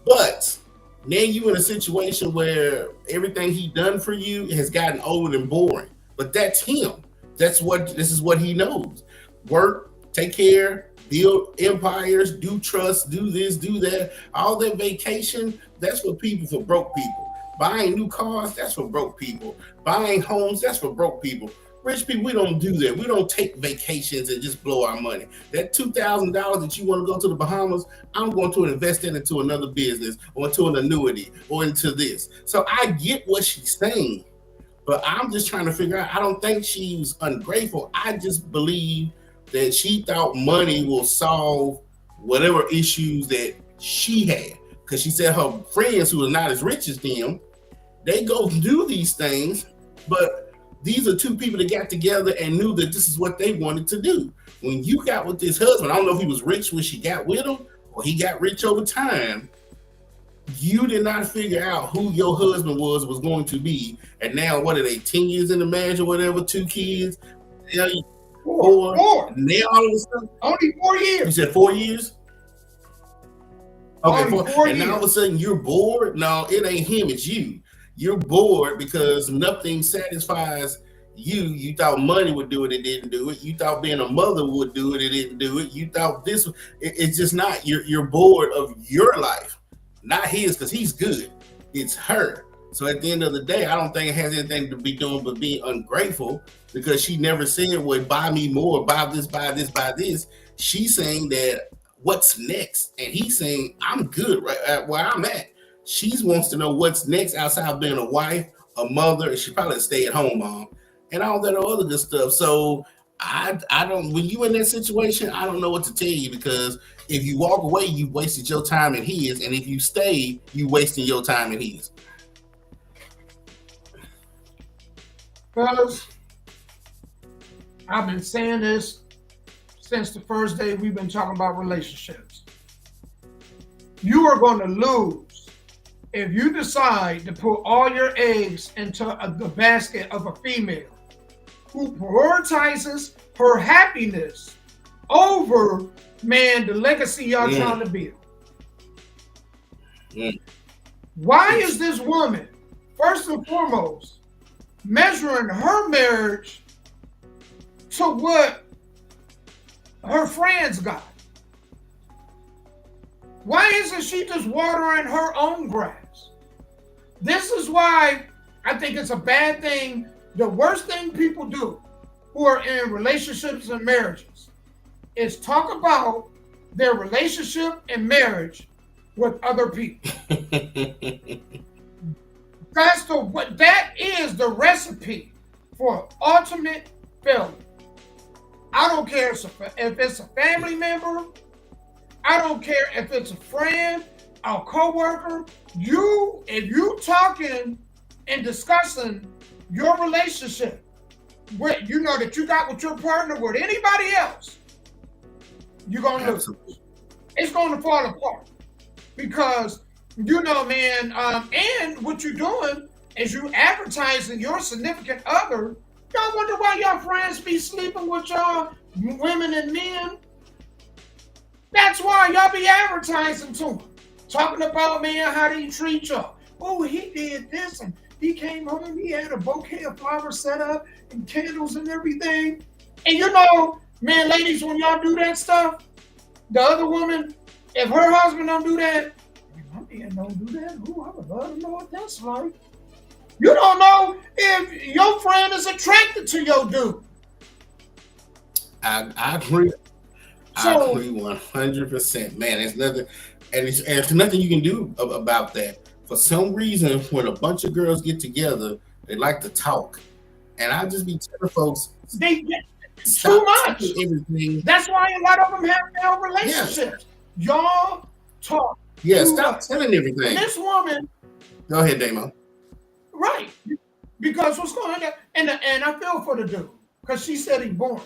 But now you in a situation where everything he done for you has gotten old and boring. But that's him. This is what he knows. Work, take care, build empires, do trust, do this, do that. All that vacation, that's for broke people. Buying new cars, that's for broke people. Buying homes, that's for broke people. Rich people, we don't do that. We don't take vacations and just blow our money. That $2,000 that you want to go to the Bahamas, I'm going to invest it into another business or into an annuity or into this. So I get what she's saying, but I'm just trying to figure out, I don't think she's ungrateful. I just believe that she thought money will solve whatever issues that she had. Because she said her friends who are not as rich as them, they go do these things, but these are two people that got together and knew that this is what they wanted to do. When you got with this husband, I don't know if he was rich when she got with him or he got rich over time, you did not figure out who your husband was going to be. And now, what are they, 10 years in the marriage or whatever, 2 kids? Four. Now all of a sudden, only 4 years. You said 4 years? Okay, only 4 and years. now all of a sudden you're bored? No, it ain't him, it's you. You're bored because nothing satisfies you. You thought money would do it, it didn't do it. You thought being a mother would do it, it didn't do it. You thought this, it's just not. You're bored of your life, not his, because he's good. It's her. So at the end of the day, I don't think it has anything to be doing but being ungrateful, because she never said, well, buy me more, buy this, buy this, buy this. She's saying that what's next? And he's saying, I'm good right at where I'm at. She wants to know what's next outside of being a wife, a mother, and she probably a stay-at-home mom, and all that other good stuff. So I don't, when you in that situation, I don't know what to tell you, because if you walk away, you wasted your time and his, and if you stay, you wasting your time and his. Fellas, I've been saying this since the first day we've been talking about relationships. You are going to lose if you decide to put all your eggs into the basket of a female who prioritizes her happiness over, man, the legacy y'all trying to build. Why is this woman, first and foremost, measuring her marriage to what her friends got? Why isn't she just watering her own grass? This is why I think it's a bad thing. The worst thing people do who are in relationships and marriages is talk about their relationship and marriage with other people. That is the recipe for ultimate failure. I don't care if it's a family member. I don't care if it's a friend, a coworker. If you talking and discussing your relationship with, that you got with your partner, with anybody else, you're gonna lose. It's gonna fall apart, because man, and what you're doing is you advertising your significant other. Y'all wonder why y'all friends be sleeping with y'all women and men? That's why y'all be advertising to them. Talking about, man, how they treat y'all. Oh, he did this, and he came home, he had a bouquet of flowers set up and candles and everything. And man, ladies, when y'all do that stuff, The other woman, if her husband don't do that, my man don't do that. Ooh, I would love to know what that's like. You don't know if your friend is attracted to your dude. I agree. I agree 100%. Man, there's nothing, and there's nothing you can do about that. For some reason, when a bunch of girls get together, they like to talk, and I just be telling folks, they get too much. Everything. That's why a lot of them have failed relationships. Y'all talk. Yeah, stop telling everything. And this woman. Go ahead, Damo. Right, because what's going on? And I feel for the dude because she said he's boring.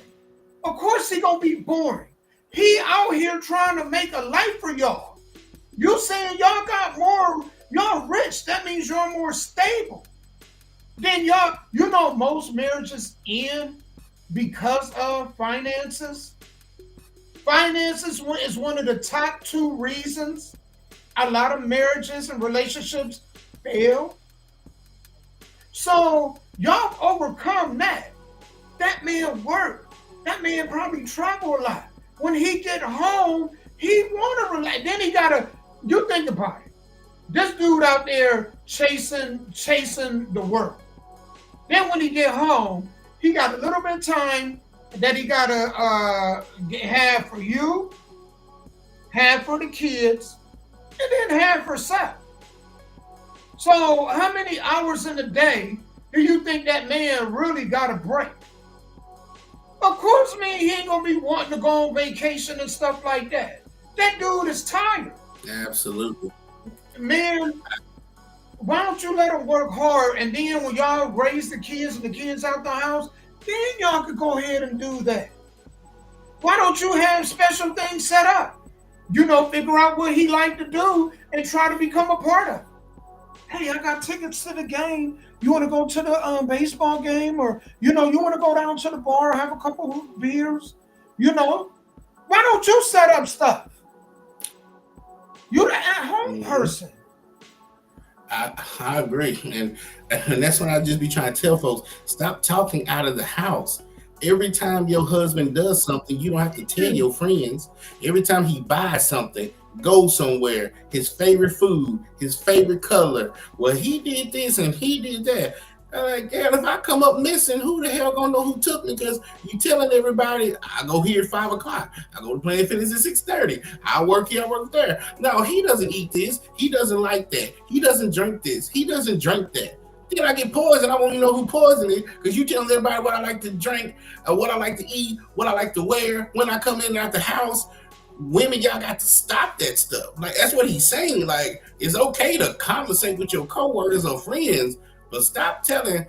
Of course he gonna be boring. He out here trying to make a life for y'all. You saying y'all got more, y'all rich, that means you're more stable. Then y'all, you know, most marriages end because of finances. Finances is one of the top 2 reasons a lot of marriages and relationships fail. So y'all overcome that. That man work. That man probably travel a lot. When he get home, he want to relax. Then he gotta. You think about it. This dude out there chasing the world. Then when he get home, he got a little bit of time that he gotta have for you, have for the kids, and then have for self. So how many hours in a day do you think that man really got a break? Of course, man, he ain't gonna be wanting to go on vacation and stuff like that. That dude is tired. Absolutely. Man, why don't you let him work hard, and then when y'all raise the kids and the kids out the house, then y'all could go ahead and do that. Why don't you have special things set up? You know, figure out what he like to do and try to become a part of it. Hey, I got tickets to the game. You want to go to the baseball game, or you want to go down to the bar, have a couple of beers. Why don't you set up stuff? You're the at-home person. I agree, and that's what I just be trying to tell folks. Stop talking out of the house. Every time your husband does something, you don't have to tell your friends. Every time he buys something, go somewhere, his favorite food, his favorite color. Well, he did this and he did that. I'm like, damn, if I come up missing, who the hell gonna know who took me? Because you telling everybody, I go here at 5 o'clock. I go to Planet Fitness at 6:30. I work here, I work there. No, he doesn't eat this. He doesn't like that. He doesn't drink this. He doesn't drink that. Then I get poisoned. I won't even know who poisoned it because you telling everybody what I like to drink, what I like to eat, what I like to wear, when I come in and out the house. Women, y'all got to stop that stuff. Like, that's what he's saying. Like, it's okay to conversate with your coworkers or friends, but stop telling.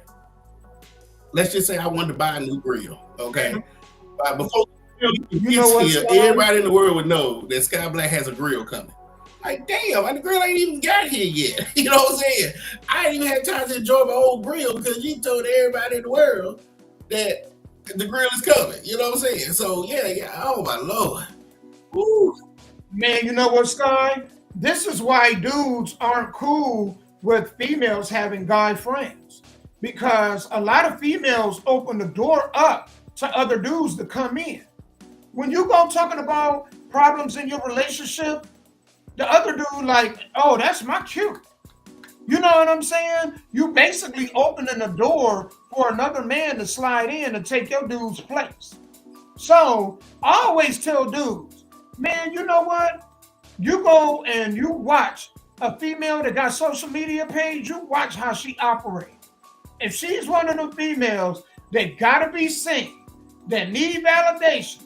Let's just say I wanted to buy a new grill. Okay, before everybody in the world would know that Sky Black has a grill coming. Like, damn, the grill ain't even got here yet. You know what I'm saying? I ain't even had time to enjoy my old grill because you told everybody in the world that the grill is coming. You know what I'm saying? So yeah. Oh my Lord. Ooh. Man, you know what, Sky? This is why dudes aren't cool with females having guy friends, because a lot of females open the door up to other dudes to come in. When you go talking about problems in your relationship, the other dude like, oh, that's my cute. You know what I'm saying? You basically opening the door for another man to slide in and take your dude's place. So I always tell dudes, man, you know what? You go and you watch a female that got social media page, you watch how she operates. If she's one of the females that gotta be seen, that need validation,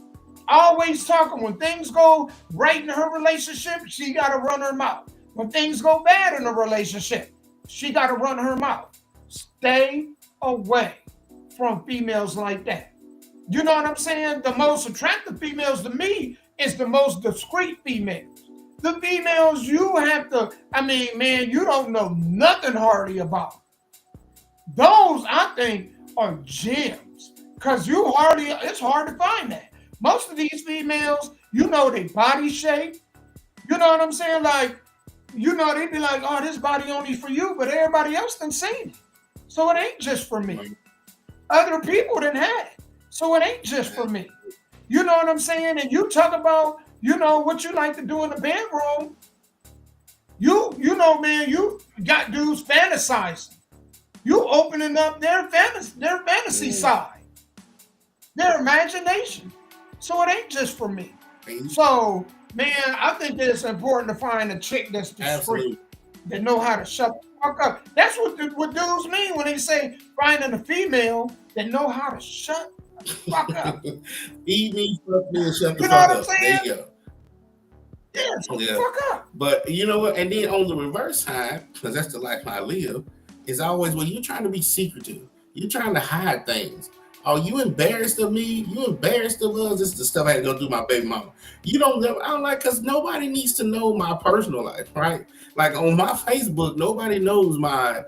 always talking, when things go right in her relationship, she gotta run her mouth. When things go bad in a relationship, she gotta run her mouth. Stay away from females like that. You know what I'm saying? The most attractive females to me is the most discreet females. The females you have to, man, you don't know nothing hardly about. Those, I think, are gems. Because it's hard to find that. Most of these females, their body shape. You know what I'm saying? Like, they be like, oh, this body only for you, but everybody else done seen it. So it ain't just for me. Other people done had it. So it ain't just for me. You know what I'm saying? And you talk about You know what you like to do in the bedroom. You know, man, you got dudes fantasizing. You opening up their fantasy side, their imagination. So it ain't just for me. So, man, I think that it's important to find a chick that's discreet, that know how to shut the fuck up. That's what dudes mean when they say finding a female that know how to shut the fuck up. Feed me, fuck me, and shut the You know fuck what I'm up. saying? There you go. Yeah, shut the fuck up. But you know what? And then on the reverse side, because that's the life I live, is always when you're trying to be secretive. You're trying to hide things. Oh, you embarrassed of me? You embarrassed of us? This is the stuff I had to go do with my baby mama. You don't know. I don't like, because nobody needs to know my personal life, right? Like on my Facebook, nobody knows my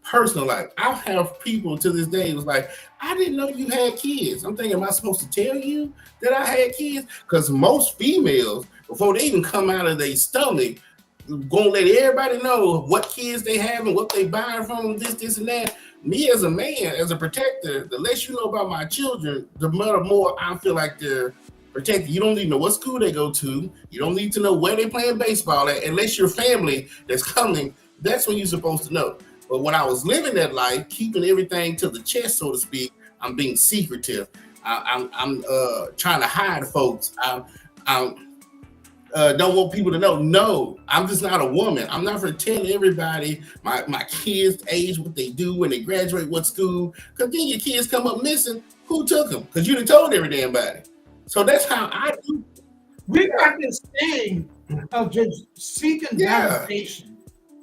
personal life. I have people to this day was like, I didn't know you had kids. I'm thinking, am I supposed to tell you that I had kids? Because most females, before they even come out of their stomach, gonna let everybody know what kids they have and what they buying from them, this, and that. Me as a man, as a protector, the less you know about my children, the more I feel like they're protected. You don't need to know what school they go to. You don't need to know where they playing baseball at, unless your family that's coming. That's when you're supposed to know. But when I was living that life, keeping everything to the chest, so to speak, I'm being secretive. I'm trying to hide folks. I'm don't want people to know. No, I'm just not a woman. I'm not for telling everybody my kids' age, what they do when they graduate, what school. Because then your kids come up missing. Who took them? Because you done told every damn body. So that's how I do. We got this thing of just seeking validation.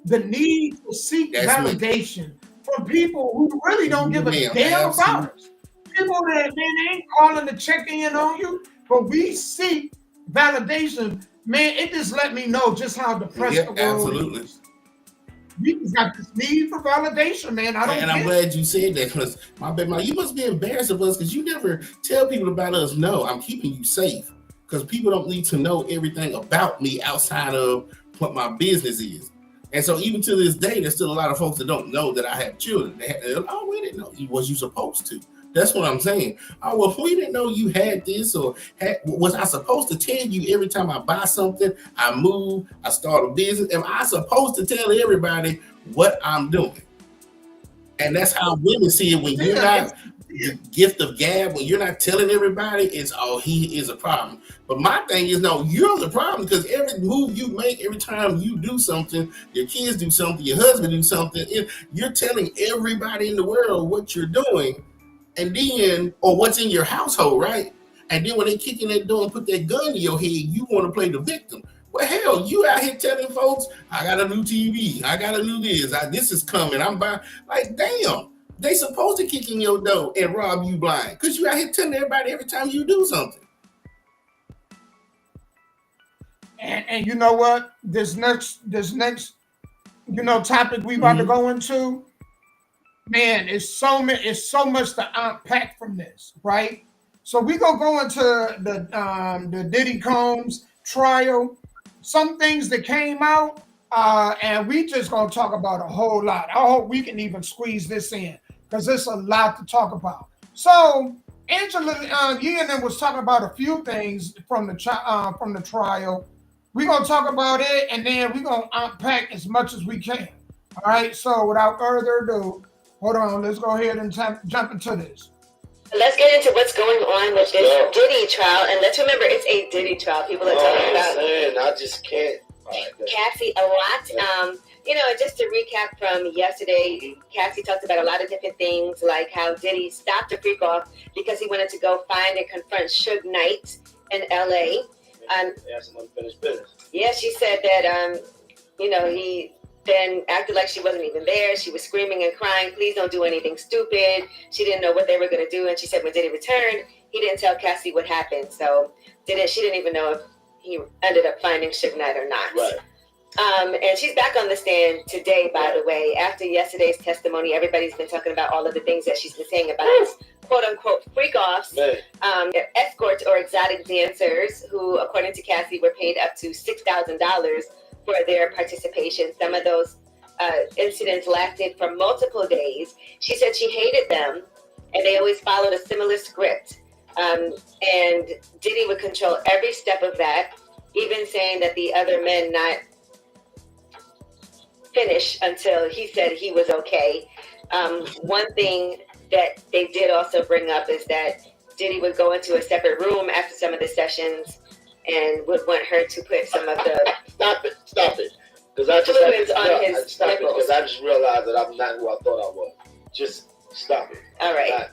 The need to seek validation from people who really don't give a damn about us. People that ain't calling to check in on you, but we seek validation. Man, it just let me know just how depressed the world is. We just got this need for validation, man. I'm glad you said that, because my baby, you must be embarrassed of us because you never tell people about us. No, I'm keeping you safe because people don't need to know everything about me outside of what my business is. And so even to this day, there's still a lot of folks that don't know that I have children. Oh, we didn't know. Was you supposed to? That's what I'm saying. Oh, well, we didn't know you had this, or was I supposed to tell you every time I buy something, I move, I start a business? Am I supposed to tell everybody what I'm doing? And that's how women see it when you're not the gift of gab, when you're not telling everybody, it's he is a problem. But my thing is, no, you're the problem, because every move you make, every time you do something, your kids do something, your husband do something, you're telling everybody in the world what you're doing, and then, or what's in your household, right? And then when they kick in that door and put that gun in your head, you want to play the victim. Well, hell, you out here telling folks, I got a new TV, I got a new this is coming, I'm buying. Like, damn, they supposed to kick in your door and rob you blind, because you out here telling everybody every time you do something. And you know what? This next topic we about to go into, man, it's so much to unpack from this, right? So we gonna go into the Diddy Combs trial, some things that came out, and we just gonna talk about a whole lot. I hope we can even squeeze this in, because there's a lot to talk about. So Angela Yee was talking about a few things from the trial. We're gonna talk about it, and then we're gonna unpack as much as we can. All right. So without further ado, hold on. Let's go ahead and jump into this. Let's get into what's going on with this Diddy trial, and let's remember it's a Diddy trial. People are talking about. I just can't. Cassie, a lot. Just to recap from yesterday, Cassie talked about a lot of different things, like how Diddy stopped a freak off because he wanted to go find and confront Suge Knight in L.A. Some unfinished business. Yeah, she said that he then acted like she wasn't even there. She was screaming and crying, please don't do anything stupid. She didn't know what they were going to do. And she said when Diddy returned, he didn't tell Cassie what happened. So she didn't even know if he ended up finding Suge Knight or not. Right. And she's back on the stand today, by the way. After yesterday's testimony, everybody's been talking about all of the things that she's been saying about this quote-unquote freak-offs, escorts or exotic dancers who, according to Cassie, were paid up to $6,000 for their participation. Some of those incidents lasted for multiple days. She said she hated them, and they always followed a similar script. And Diddy would control every step of that. even saying that the other men not finish until he said he was okay. One thing that they did also bring up is that Diddy would go into a separate room after some of the sessions and would want her to put some of the Stop it. Because I just fluids on his stop it, nipples. because I just realized that I'm not who I thought I was. Just stop it. All right.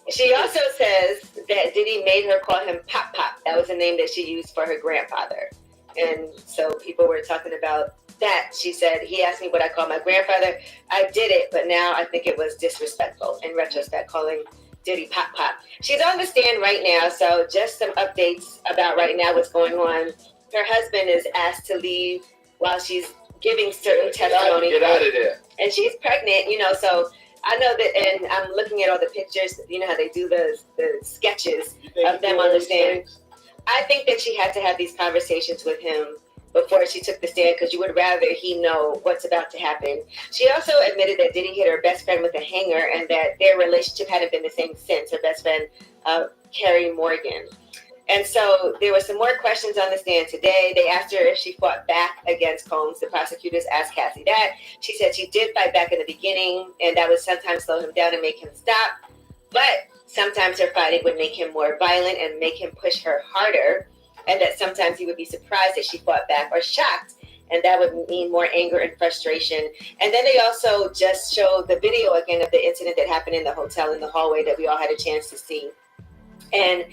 She also says that Diddy made her call him Pop Pop. That was the name that she used for her grandfather. And so people were talking about that. She said, he asked me what I call my grandfather. I did it, but now I think it was disrespectful in retrospect, calling Diddy Pop Pop. She's on the stand right now, so just some updates about right now what's going on. Her husband is asked to leave while she's giving certain testimony. Get out of there. And she's pregnant, so I know that, and I'm looking at all the pictures, you know how they do the sketches of them on the stand. I think that she had to have these conversations with him before she took the stand, because you would rather he know what's about to happen. She also admitted that Diddy hit her best friend with a hanger and that their relationship hadn't been the same since. Her best friend, Carrie Morgan. And so there were some more questions on the stand today. They asked her if she fought back against Combs. The prosecutors asked Cassie that. She said she did fight back in the beginning, and that would sometimes slow him down and make him stop. But sometimes her fighting would make him more violent and make him push her harder, and that sometimes he would be surprised that she fought back or shocked, and that would mean more anger and frustration. And then they also just showed the video again of the incident that happened in the hotel in the hallway that we all had a chance to see. And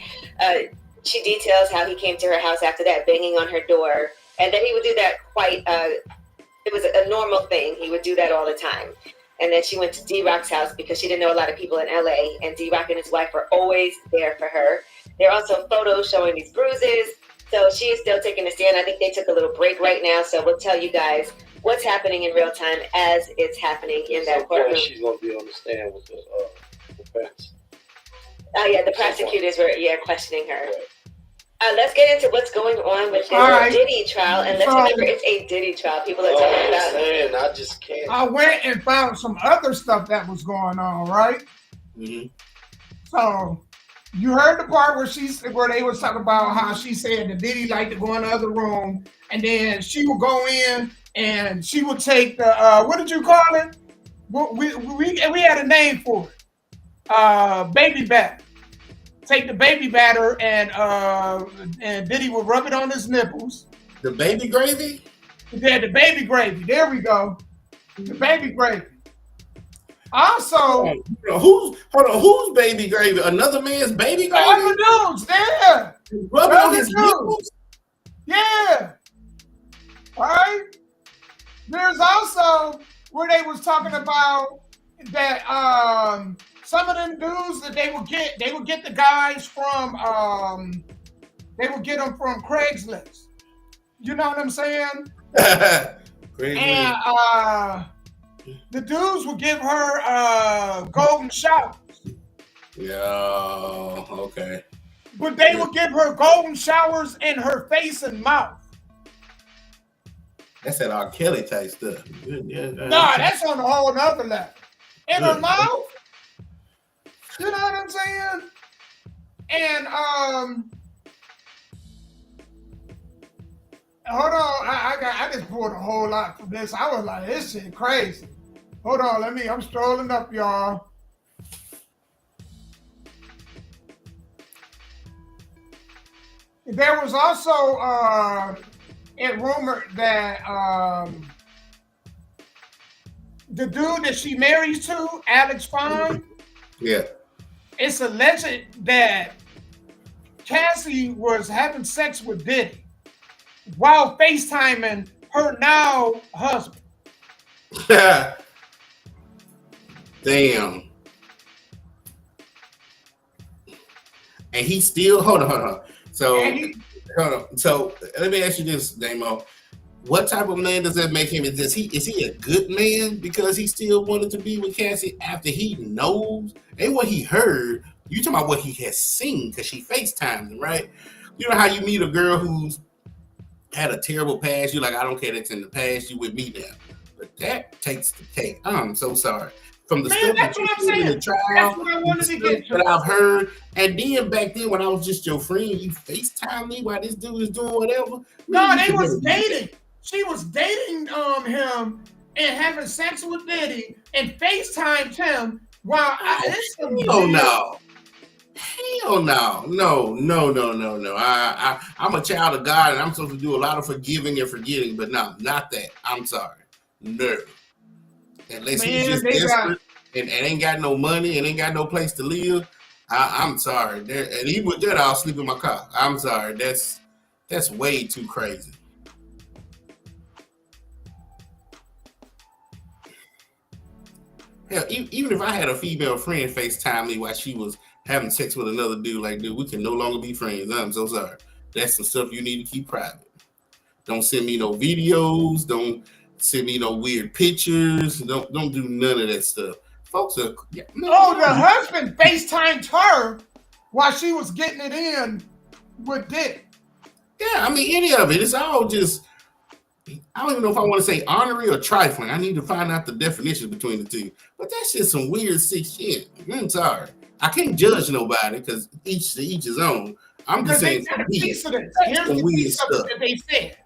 she details how he came to her house after that, banging on her door, and that he would do that quite, it was a normal thing. He would do that all the time. And then she went to D-Rock's house because she didn't know a lot of people in LA, and D-Rock and his wife were always there for her. There are also photos showing these bruises. So she is still taking a stand. I think they took a little break right now. So we'll tell you guys what's happening in real time as it's happening in that courtroom. She's going to be on the stand with the defense. Oh, yeah, the prosecutors were, questioning her. Let's get into what's going on with this Diddy trial. And let's remember, it's a Diddy trial. People are talking about it. I just can't. I went and found some other stuff that was going on, right? Mm-hmm. So you heard the part where they was talking about how she said that Diddy liked to go in the other room, and then she would go in and she would take the what did you call it? We had a name for it. Baby batter. Take the baby batter and Diddy would rub it on his nipples. The baby gravy? Yeah, the baby gravy. There we go. The baby gravy. Also, who's baby gravy? Another man's baby gravy? Other dudes, yeah. Rubbing on his nipples? Yeah. All right. There's also where they was talking about that some of them dudes that they would get the guys from they would get them from Craigslist. You know what I'm saying? And the dudes would give her golden showers. Yeah, okay. But they would give her golden showers in her face and mouth. That's that R. Kelly type stuff. Nah, that's on a whole nother level. In her mouth. You know what I'm saying? And hold on, I just pulled a whole lot from this. I was like, this shit crazy. Hold on, I'm strolling up, y'all. There was also it rumored that the dude that she marries to, Alex Fine, yeah, it's alleged that Cassie was having sex with Diddy while FaceTiming her now husband. Damn. And he still hold on. So let me ask you this, Damo. What type of man does that make him? Is he a good man because he still wanted to be with Cassie after he knows? And what he heard, you talking about what he has seen because she FaceTimed him, right? You know how you meet a girl who's had a terrible past, you're like, I don't care, that's in the past, you with me now. But that takes the cake. I'm so sorry. from the Man, stuff that's that you what I'm said in the saying. trial, That's what I and wanted the to stuff get to. that I've heard. And then back then, when I was just your friend, you FaceTime me while this dude is doing whatever. Man, No, you they could was never do that. dating. She was dating him and having sex with Diddy and FaceTimed him while it's some Hell weird- no. Hell no. No. I'm a child of God and I'm supposed to do a lot of forgiving and forgetting, but no, not that. I'm sorry. No. Unless he's Man, just they got desperate and ain't got no money and ain't got no place to live, I'm sorry. And even with that, I'll sleep in my car. I'm sorry. That's way too crazy. Hell, even if I had a female friend FaceTime me while she was having sex with another dude, like, dude, we can no longer be friends. I'm so sorry. That's some stuff you need to keep private. Don't send me no videos. Don't send me no weird pictures. Don't do none of that stuff. Folks are the husband FaceTimed her while she was getting it in with Diddy. Yeah, I mean, any of it. It's all just, I don't even know if I want to say honorary or trifling. I need to find out the definition between the two. But that's just some weird sick shit. I'm sorry. I can't judge nobody because each to each his own. I'm just saying Here's the piece of it that they said.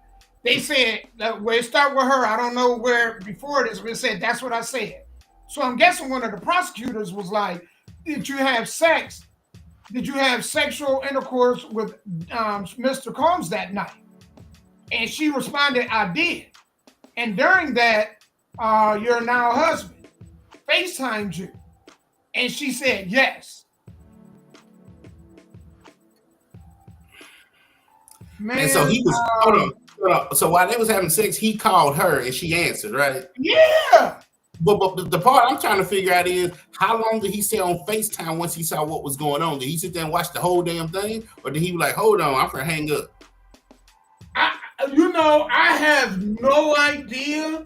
They said where it started with her. I don't know where before this, but it said that's what I said. So I'm guessing one of the prosecutors was like, "Did you have sex? Did you have sexual intercourse with Mr. Combs that night?" And she responded, "I did." And during that, your now husband FaceTimed you, and she said yes. Man, and so he was hold on. So while they was having sex, he called her and she answered, right? Yeah. But the part I'm trying to figure out is how long did he stay on FaceTime once he saw what was going on? Did he sit there and watch the whole damn thing, or did he be like, "Hold on, I'm gonna hang up"? I have no idea.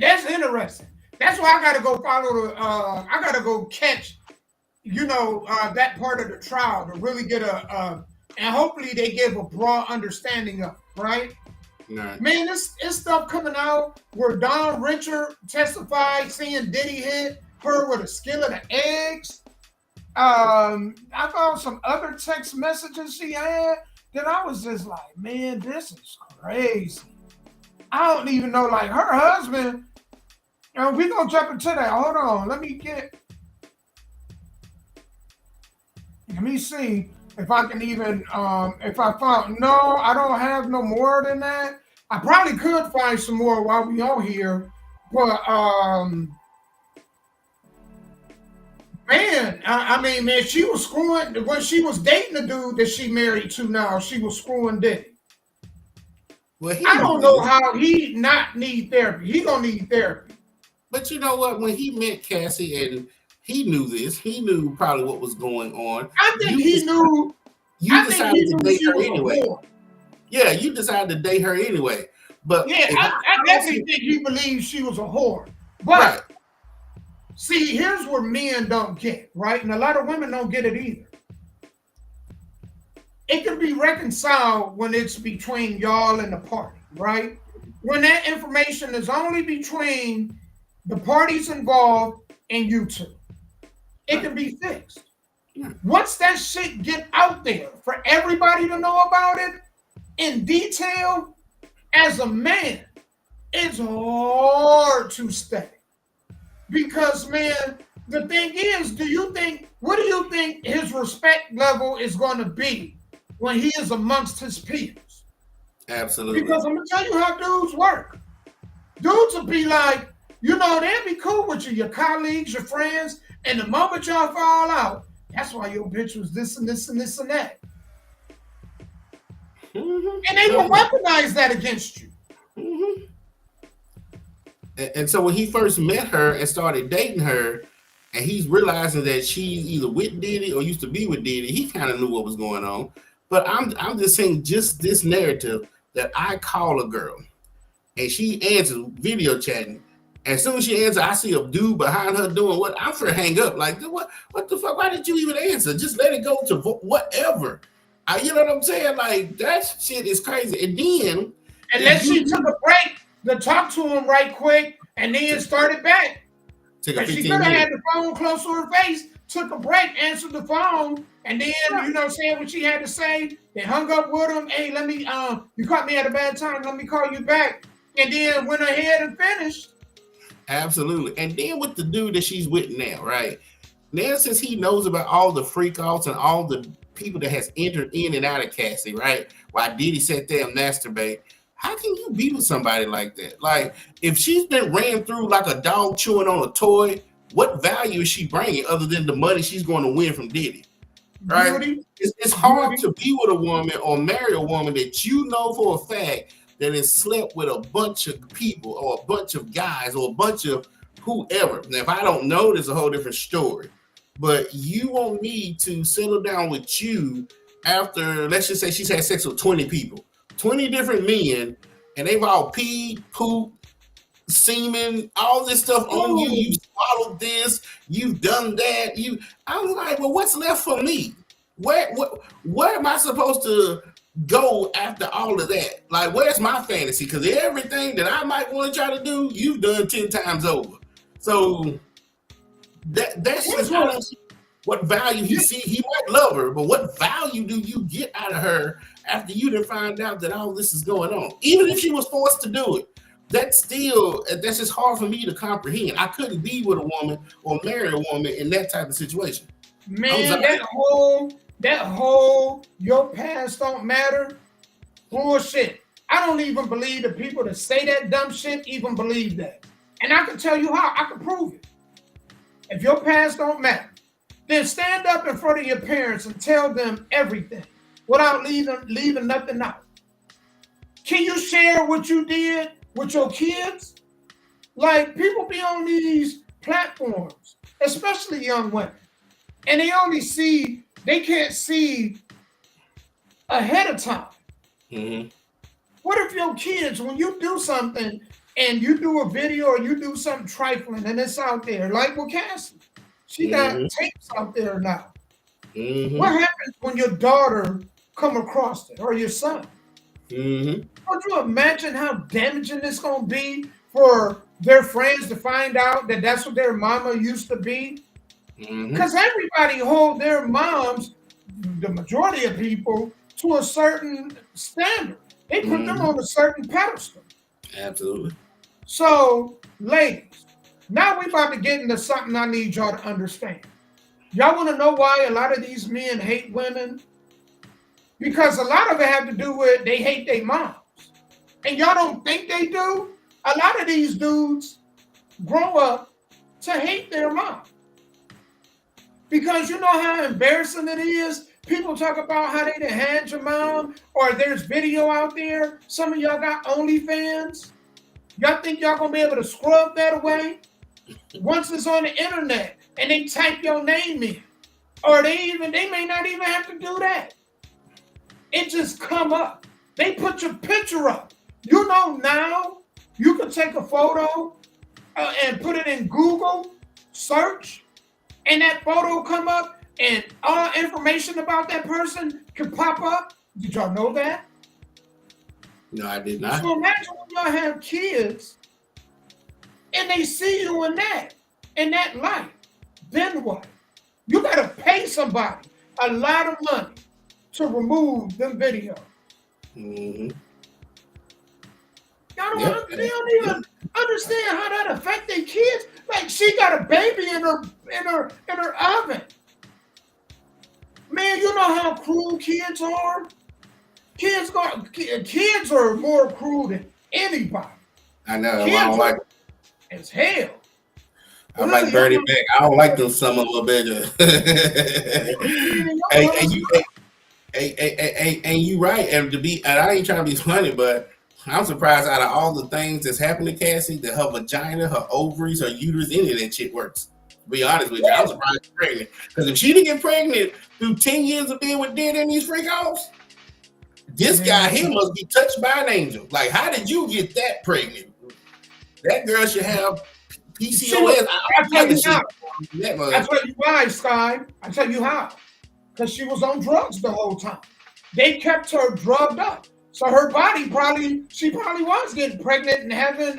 That's interesting. That's why I gotta go follow the. I gotta go catch. That part of the trial to really get and hopefully they give a broad understanding of it, right? Right. Man, it's stuff coming out where Don Richard testified seeing Diddy hit her with a skillet of eggs. I found some other text messages she had that I was just like, man, this is crazy. I don't even know, like her husband, and we're gonna jump into that. Hold on, let me see if I can even if I found I don't have no more than that. I probably could find some more while we on here, but man, I mean, man, she was screwing when she was dating the dude that she married to now. She was screwing Diddy. Well, I don't know how he not need therapy. He gonna need therapy. But you know what? When he met Cassie and he knew this, he knew probably what was going on. I think he knew. You decided to date her anyway. Yeah, you decided to date her anyway. But yeah, I definitely think he believed she was a whore. But see, here's where men don't get, right? And a lot of women don't get it either. It can be reconciled when it's between y'all and the party, right? When that information is only between the parties involved and you two. It can be fixed. Once that shit get out there for everybody to know about it in detail, as a man, it's hard to stay. Because, man, the thing is, what do you think his respect level is going to be when he is amongst his peers? Absolutely. Because I'm going to tell you how dudes work. Dudes will be like, they'll be cool with you, your colleagues, your friends, and the moment y'all fall out, that's why your bitch was this and this and this and that. Mm-hmm. And they will weaponize that against you. Mm-hmm. And so when he first met her and started dating her, and he's realizing that she's either with Diddy or used to be with Diddy, he kind of knew what was going on. But I'm just saying, just this narrative that I call a girl and she answers video chatting. As soon as she answers, I see a dude behind her doing what? I'm for hang up. Like, what the fuck? Why did you even answer? Just let it go to whatever. You know what I'm saying? Like, that shit is crazy. And then, unless she took a break to talk to him right quick, and then started back. Took a But she 15 could have had minutes. the phone close to her face, took a break, answered the phone, and then, you know, saying what she had to say. They hung up with him. Hey, let me, you caught me at a bad time. Let me call you back. And then went ahead and finished. Absolutely. And then with the dude that she's with now, right? Now, since he knows about all the freak offs and all the people that has entered in and out of Cassie, right? While Diddy sat there and masturbate, how can you be with somebody like that? Like, if she's been ran through like a dog chewing on a toy, what value is she bringing other than the money she's going to win from Diddy? Right? Beauty. It's hard to be with a woman or marry a woman that you know for a fact that has slept with a bunch of people or a bunch of guys or a bunch of whoever. Now, if I don't know, there's a whole different story. But you want me to settle down with you after, let's just say she's had sex with 20 people, 20 different men, and they've all peed, pooped, semen, all this stuff on you. You swallowed this, you've done that. I'm like, well, what's left for me? Where am I supposed to go after all of that? Like, where's my fantasy? Because everything that I might want to try to do, you've done 10 times over. So that's just what value he see. He might love her, but what value do you get out of her after you done find out that all this is going on? Even if she was forced to do it, that's just hard for me to comprehend. I couldn't be with a woman or marry a woman in that type of situation. Man, that whole your past don't matter bullshit. I don't even believe the people that say that dumb shit even believe that. And I can tell you how. I can prove it. If your past don't matter, then stand up in front of your parents and tell them everything without leaving nothing out. Can you share what you did with your kids? Like, people be on these platforms, especially young women, and they can't see ahead of time. Mm-hmm. What if your kids, when you do something and you do a video or you do something trifling and it's out there, like with Cassie, she got tapes out there now. Mm-hmm. What happens when your daughter come across it or your son? Mm-hmm. Don't you imagine how damaging it's going to be for their friends to find out that that's what their mama used to be? Because everybody hold their moms, the majority of people, to a certain standard. They put them on a certain pedestal. Absolutely. So, ladies, now we about to get into something I need y'all to understand. Y'all want to know why a lot of these men hate women? Because a lot of it have to do with they hate their moms. And y'all don't think they do? A lot of these dudes grow up to hate their mom. Because you know how embarrassing it is? People talk about how they done had your mom, or there's video out there. Some of y'all got OnlyFans. Y'all think y'all gonna be able to scrub that away? Once it's on the internet and they type your name in, or they may not even have to do that. It just come up. They put your picture up. You know now you can take a photo and put it in Google search, and that photo come up, and all information about that person can pop up. Did y'all know that? No, I did not. So imagine when y'all have kids and they see you in that light. Then what? You gotta pay somebody a lot of money to remove them videos. Mm-hmm. They don't even understand how that affect their kids. Like, she got a baby in her oven. Man, you know how cruel kids are? Kids are more cruel than anybody. I know. Kids I don't like as hell. I like Birdie Beck. I don't like them some a little bit. And you right. And I ain't trying to be funny, but I'm surprised out of all the things that's happened to Cassie, that her vagina, her ovaries, her uterus, any of that shit works. To be honest with you, I'm surprised she's pregnant. Because if she didn't get pregnant through 10 years of being with Diddy and these freak offs, this guy here must be touched by an angel. Like, how did you get that pregnant? That girl should have PCOS. I tell you why, Sky. I tell you how. Because she was on drugs the whole time. They kept her drugged up. So her body she probably was getting pregnant and having,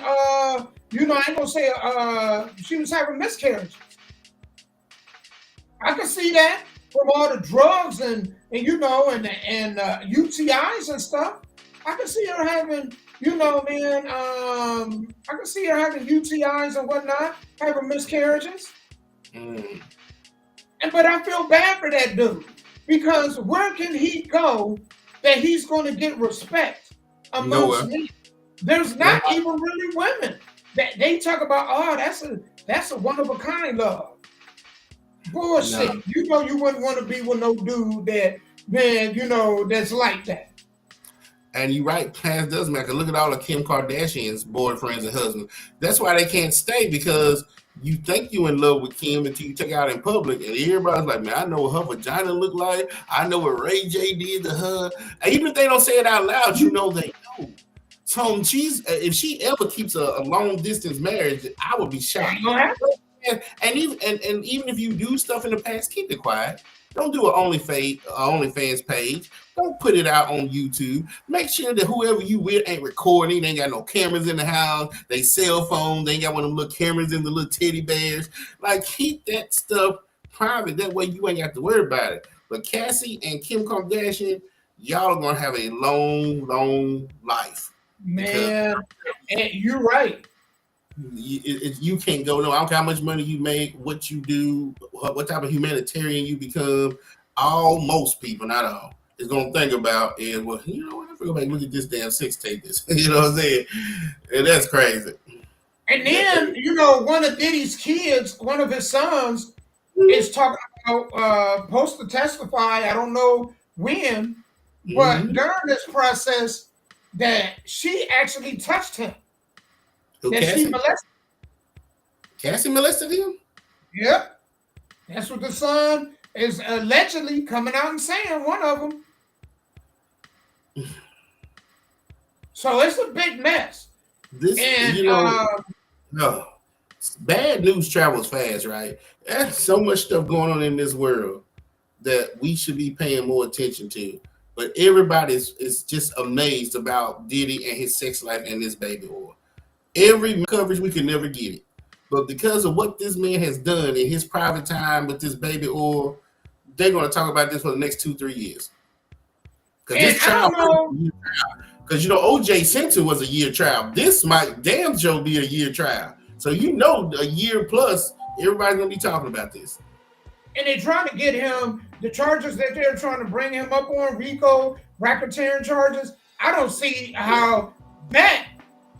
you know, I ain't gonna say she was having miscarriages. I can see that from all the drugs and you know and UTIs and stuff. I can see her having, you know, man. I can see her having UTIs and whatnot, having miscarriages. But I feel bad for that dude because where can he go that he's going to get respect amongst men? There's not even really women that they talk about. Oh, that's a one of a kind love. Bullshit. No. You know you wouldn't want to be with no dude that, man, you know, that's like that. And you're right, class does matter. Look at all of Kim Kardashian's boyfriends and husbands. That's why they can't stay, because you think you in love with Kim until you take out in public, and everybody's like, man, I know what her vagina look like. I know what Ray J did to her. And even if they don't say it out loud, you know they know. So if she ever keeps a long distance marriage, I would be shocked. And even if you do stuff in the past, keep it quiet. Don't do an OnlyFans page. Don't put it out on YouTube. Make sure that whoever you with ain't recording. They ain't got no cameras in the house. They cell phone. They ain't got one of them little cameras in the little teddy bears. Like, keep that stuff private. That way you ain't got to worry about it. But Cassie and Kim Kardashian, y'all are going to have a long, long life. Man, and you're right. You can't go, no, I don't care how much money you make, what you do, what type of humanitarian you become. Most people, not all, is going to think about is, well, you know what, I feel like, look at this damn sex tape. You know what I'm saying? And that's crazy. And then, you know, one of Diddy's kids, one of his sons, is talking about, supposed to testify, I don't know when, but during this process, that she actually touched him. Cassie molested him? Yep. That's what the son is allegedly coming out and saying, one of them. So it's a big mess. No. Bad news travels fast, right? There's so much stuff going on in this world that we should be paying more attention to. But everybody is just amazed about Diddy and his sex life and this baby oil. Every coverage, we can never get it. But because of what this man has done in his private time with this baby oil, they're going to talk about this for the next 2-3 years. Because this child, because you know, OJ Simpson was a year trial. This might damn sure be a year trial. So you know, a year plus, everybody's going to be talking about this. And they're trying to get him, the charges that they're trying to bring him up on, RICO, racketeering charges, I don't see how that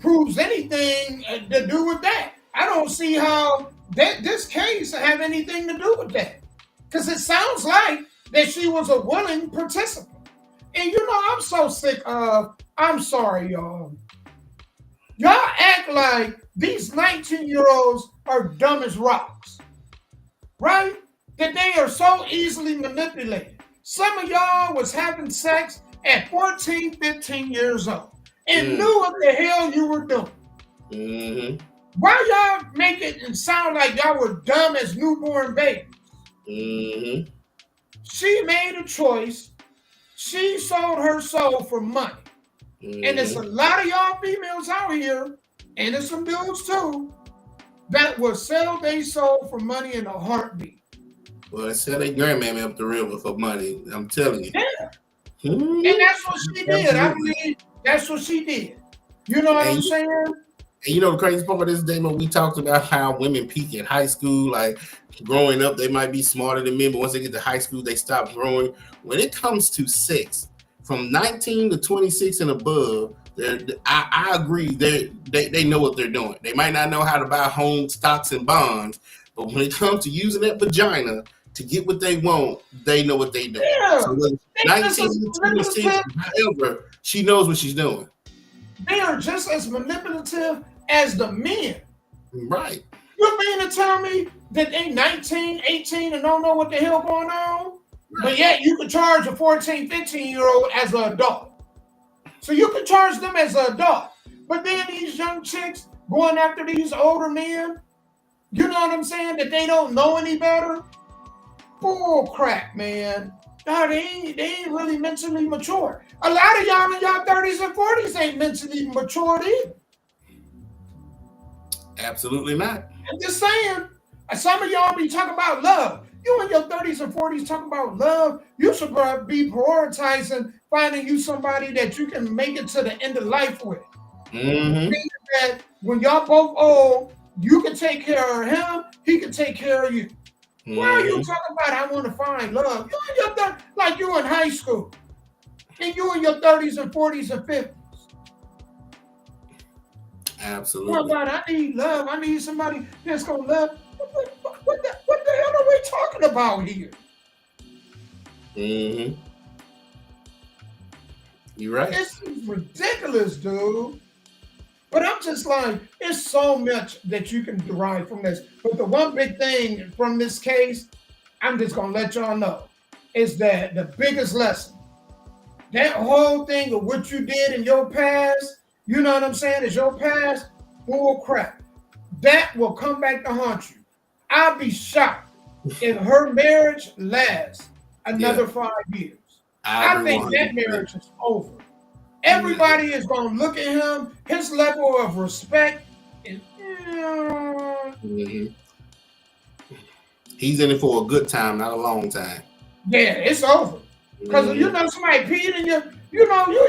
proves anything to do with that. I don't see how this case have anything to do with that. Because it sounds like that she was a willing participant. And you know, I'm so sick of, I'm sorry, y'all. Y'all act like these 19-year-olds are dumb as rocks. Right? That they are so easily manipulated. Some of y'all was having sex at 14, 15 years old and knew what the hell you were doing. Why y'all make it and sound like y'all were dumb as newborn babies? She made a choice. She sold her soul for money. And there's a lot of y'all females out here, and there's some dudes too, that will sell their soul for money in a heartbeat. Well, they sell their grandmammy up the river for money. I'm telling you. Yeah. And that's what she did. I mean, that's what she did. You know what I'm saying? And you know the crazy part of this, Damon, we talked about how women peak in high school. Like growing up, they might be smarter than men, but once they get to high school, they stop growing. When it comes to sex, from 19 to 26 and above, I agree, they know what they're doing. They might not know how to buy home stocks and bonds, but when it comes to using that vagina to get what they want, they know what they do. Yeah. So 19 to 26, however, she knows what she's doing. They are just as manipulative as the men. Right. You mean to tell me that they 19, 18 and don't know what the hell going on? Right. But yet you can charge a 14, 15-year-old as an adult. So you can charge them as an adult. But then these young chicks going after these older men, you know what I'm saying, that they don't know any better? Bull crap, man. No, they ain't really mentally mature. A lot of y'all in y'all 30s and 40s ain't mentally matured either. Absolutely not. I'm just saying. Some of y'all be talking about love. You in your 30s and 40s talking about love. You should be prioritizing finding you somebody that you can make it to the end of life with. Mm-hmm. That when y'all both old, you can take care of him. He can take care of you. Mm-hmm. Why are you talking about I want to find love? You in your like you in high school, and you in your 30s and 40s and 50s. Absolutely. What about I need love? I need somebody that's gonna love. What the hell are we talking about here? Mm-hmm. You're right. It's ridiculous, dude. But I'm just like, it's so much that you can derive from this. But the one big thing from this case, I'm just gonna let y'all know, is that the biggest lesson, that whole thing of what you did in your past, you know what I'm saying, is your past, bull crap. That will come back to haunt you. I'll be shocked if her marriage lasts another 5 years. I think that marriage is over. Everybody is going to look at him. His level of respect is. Mm-hmm. He's in it for a good time, not a long time. Yeah, it's over. Because you know somebody peed in you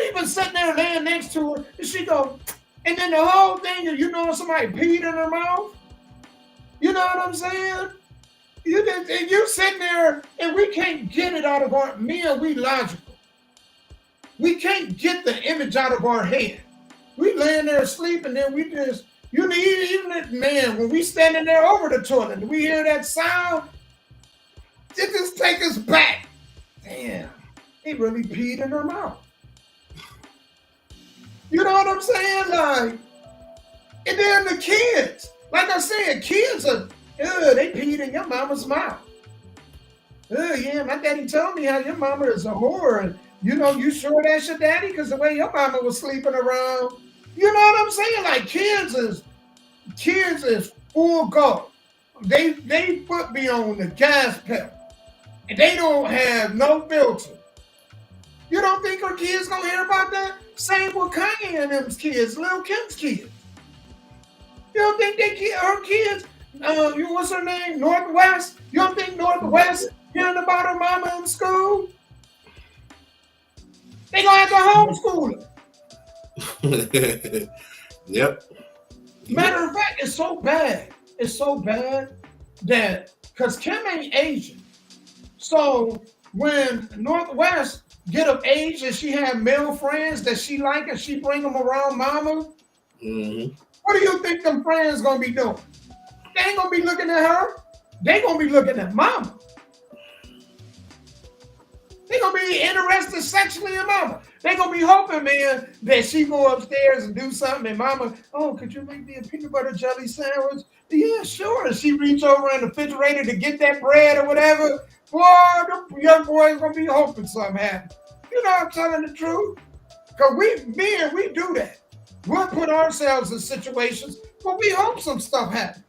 even sitting there laying next to her, and she go, and then the whole thing of somebody peed in her mouth. You know what I'm saying? You sitting there, and we can't get it out of our men. We logical. We can't get the image out of our head. We laying there asleep, and then we just, even man, when we standing there over the toilet, we hear that sound, it just take us back. Damn, they really peed in her mouth. You know what I'm saying? Like, and then the kids, like I said, kids are, they peed in your mama's mouth. Yeah, my daddy told me how your mama is a whore, and you sure that's your daddy? Because the way your mama was sleeping around. You know what I'm saying? Like kids is full go. They foot be on the gas pedal. And they don't have no filter. You don't think her kids gonna hear about that? Same with Kanye and them's kids, Lil Kim's kids. You don't think her kids, what's her name? Northwest? You don't think Northwest hearing about her mama in school? They gonna have to homeschool her. Yep. Matter of fact, it's so bad. It's so bad that because Kim ain't Asian. So when Northwest get of age and she have male friends that she like and she bring them around mama, what do you think them friends gonna be doing? They ain't gonna be looking at her. They gonna be looking at mama. They gonna be interested sexually in mama. They gonna be hoping, man, that she go upstairs and do something and mama, oh, could you make me a peanut butter jelly sandwich? Yeah, sure. And she reach over in the refrigerator to get that bread or whatever. Boy, the young boy's gonna be hoping something happens. You know I'm telling the truth? Because we do that. We'll put ourselves in situations where we hope some stuff happens.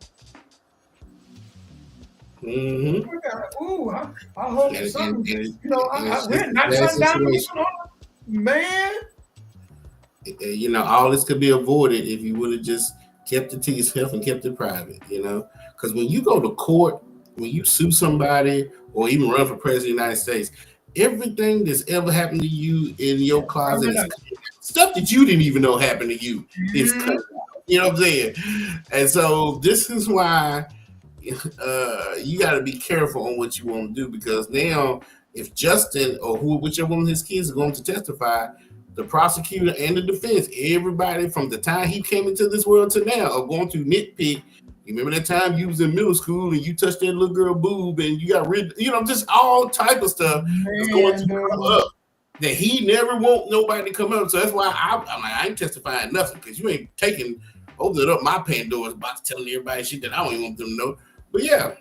Ooh, I hope something, we're not shutting down, man. All this could be avoided if you would have just kept it to yourself and kept it private, because when you go to court, when you sue somebody or even run for president of the United States, everything that's ever happened to you in your closet is stuff that you didn't even know happened to you is cut out. You know what I'm saying? And so this is why you got to be careful on what you want to do, because now if Justin or whichever one of his kids are going to testify, the prosecutor and the defense, everybody from the time he came into this world to now are going to nitpick. You remember that time you was in middle school and you touched that little girl boob and you got rid, just all type of stuff that's going to come up that he never want nobody to come up. So that's why I'm like, I ain't testifying nothing, because you ain't opening up my Pandora's box telling everybody shit that I don't even want them to know. But yeah,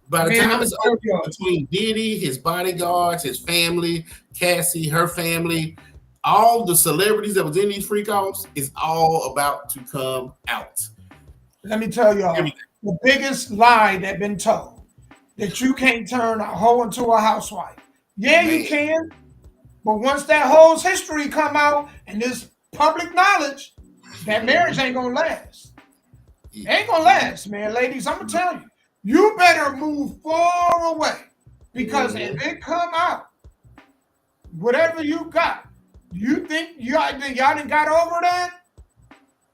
by the time it's over between Diddy, his bodyguards, his family, Cassie, her family, all the celebrities that was in these freak offs is all about to come out. Let me tell y'all, the biggest lie that been told, that you can't turn a hoe into a housewife. Yeah, you can. But once that hoe's history come out and this public knowledge, that marriage ain't gonna last. Ain't gonna last, man, ladies. I'm gonna tell you. You better move far away because if it come out, whatever you got, you think y'all done got over that?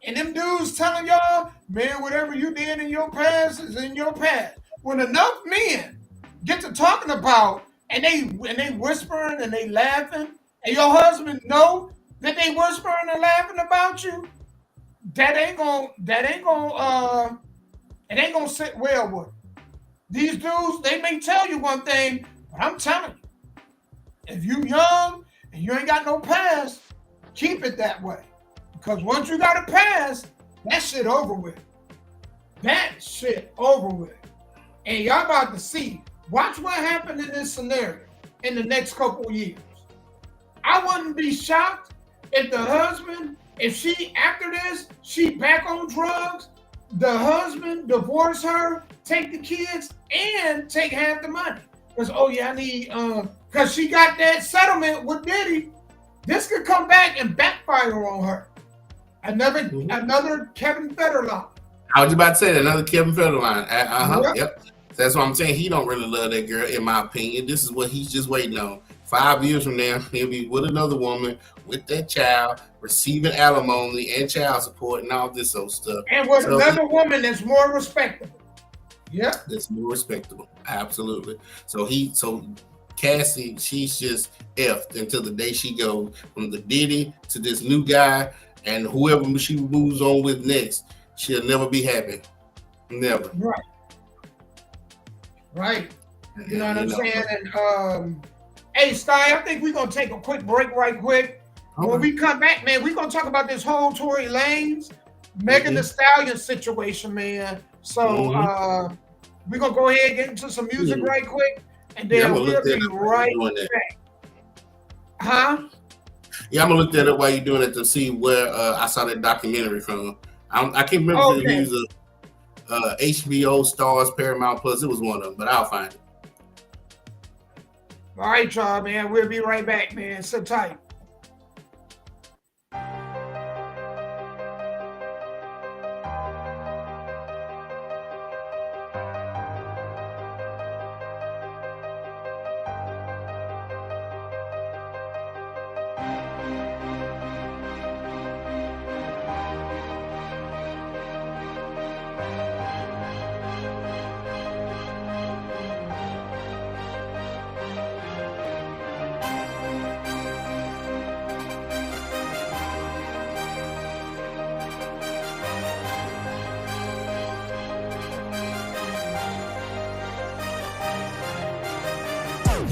And them dudes telling y'all, man, whatever you did in your past is in your past. When enough men get to talking about and they whispering and they laughing, and your husband know that they whispering and laughing about you, it ain't gonna sit well with them. These dudes, they may tell you one thing, but I'm telling you, if you young and you ain't got no past, keep it that way. Because once you got a pass, that shit over with. That shit over with. And y'all about to see. Watch what happened in this scenario in the next couple of years. I wouldn't be shocked if the husband, if she, after this, she back on drugs, the husband divorce her, take the kids, and take half the money. Because, oh yeah, I need, because she got that settlement with Diddy. This could come back and backfire on her. Another Kevin Federline. I was about to say that, another Kevin Federline. Yep. That's what I'm saying. He don't really love that girl, in my opinion. This is what he's just waiting on. 5 years from now, he'll be with another woman, with that child, receiving alimony and child support and all this old stuff. And with another woman that's more respectable. Yeah. That's more respectable. Absolutely. So Cassie, she's just effed until the day she goes from the Diddy to this new guy, and whoever she moves on with next, she'll never be happy. Never. Right. You know what I'm saying? And hey, Sty, I think we're gonna take a quick break right quick. Okay. When we come back, man, we're gonna talk about this whole Tory Lanez, Megan Thee Stallion situation, man. So we're gonna go ahead and get into some music right quick, and then we'll be right back. Huh? Yeah, I'm gonna look that up while you're doing it to see where I saw that documentary from. I can't remember if it was HBO, Stars, Paramount Plus. It was one of them, but I'll find it. All right, y'all, man. We'll be right back, man. Sit tight.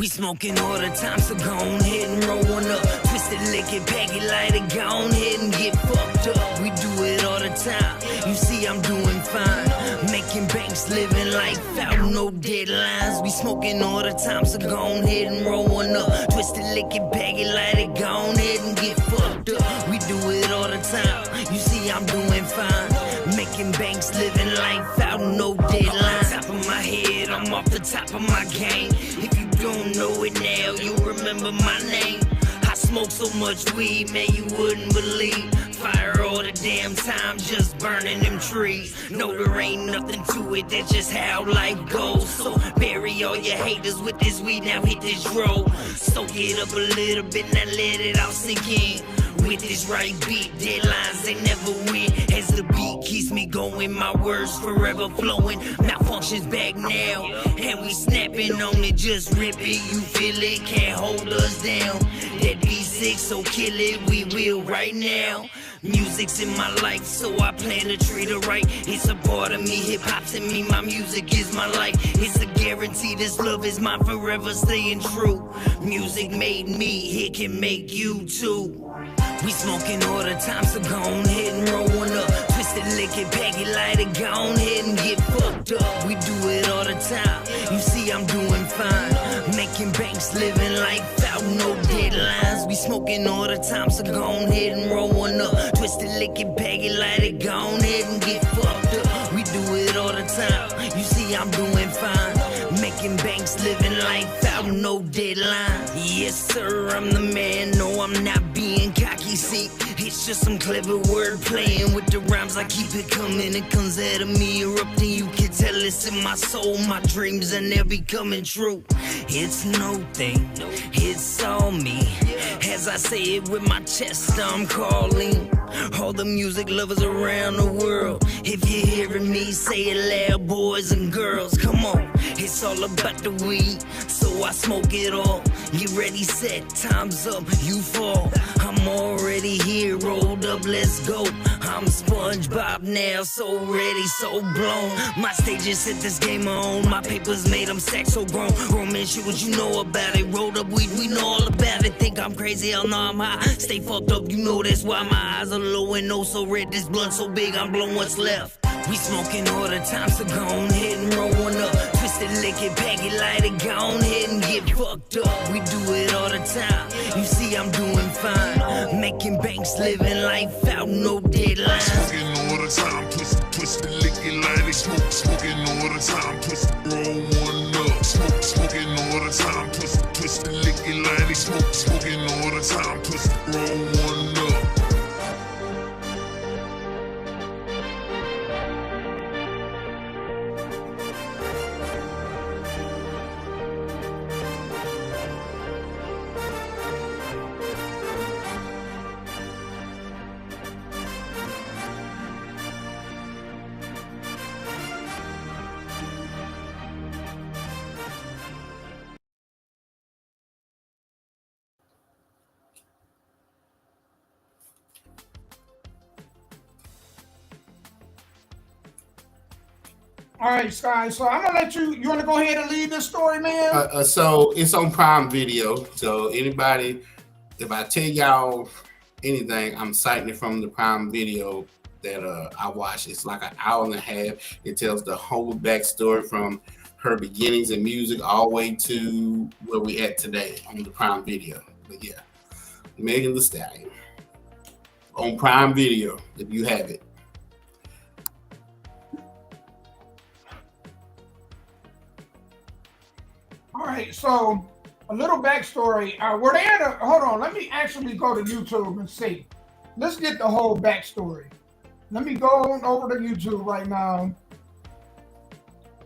We smoking all the time, so go ahead and roll one up. Twisted, lick it, pack it, light it, go ahead and get fucked up. We do it all the time. You see, I'm doing fine. Making banks, living life out, no deadlines. We smoking all the time, so go ahead and roll one up. Twisted, lick it, pack it, light it, go ahead and get fucked up. We do it all the time. You see, I'm doing fine. Making banks, living life out, no deadlines. Top of my head, I'm off the top of my game. If you don't know it now, you remember my name. I smoke so much weed, man, you wouldn't believe. Fire all the damn time, just burning them trees. No, there ain't nothing to it, that's just how life goes. So bury all your haters with this weed, now hit this road. Soak it up a little bit, now let it all sink in. With this right beat, deadlines they never win. As the beat keeps me going, my words forever flowing. Malfunctions back now, and we snapping on it. Just rip it, you feel it, can't hold us down. That B6, so kill it, we will right now. Music's in my life, so I plan to treat it right. It's a part of me, hip-hop's in me, my music is my life. It's a guarantee this love is mine, forever staying true. Music made me, it can make you too. We smoking all the time, so go ahead and roll one up. Twisted, lick it, pack it, light it, go ahead and get fucked up. We do it all the time, you see I'm doing fine. Making banks, living life out, no deadlines. We smoking all the time, so go ahead and roll one up. Twisted, lick it, pack it, light it, go ahead and get fucked up. We do it all the time, you see I'm doing fine. Making banks, living life out, no deadline. Yes sir, I'm the man, no I'm not being cocky. see, it's just some clever word playing with the rhymes. I keep it coming, it comes out of me erupting. You can tell it's in my soul, my dreams and they're becoming true. It's no thing, it's all me. As I say it with my chest, I'm calling all the music lovers around the world. If you're hearing me, say it loud, boys and girls. Come on, it's all about the weed, so I smoke it all. Get ready, set, time's up, you fall. I'm already here, rolled up, let's go. I'm SpongeBob now, so ready, so blown. My stages set this game on. My papers made them stack so grown. Grown man shit, what you know about it? Rolled up weed, we know all about it. Think I'm crazy, hell no, I'm high. Stay fucked up, you know that's why my eyes are low and oh so red. This blunt so big, I'm blowing what's left. We smoking all the time, so go on ahead and roll one up. Twist it, lick it, pack it, light it, go on ahead and get fucked up. We do it all the time, you see I'm doing fine. Making banks, living life out, no deadline. Smoking all the time, twist it, lick it, light it, smoking all the time, twist it, roll one up. Smoking all the time, twist it, lick it, light it, smoking all the time, twist it, roll one up. All right, Sky. So I'm gonna let you. You want to go ahead and lead this story, man? So it's on Prime Video. So anybody, if I tell y'all anything, I'm citing it from the Prime Video that I watched. It's like an hour and a half. It tells the whole backstory from her beginnings in music all the way to where we at today on the Prime Video. But yeah, Megan Thee Stallion on Prime Video if you have it. All right, so a little backstory. Were they at a, hold on, let me actually go to YouTube and see. Let's get the whole backstory. Let me go on over to YouTube right now,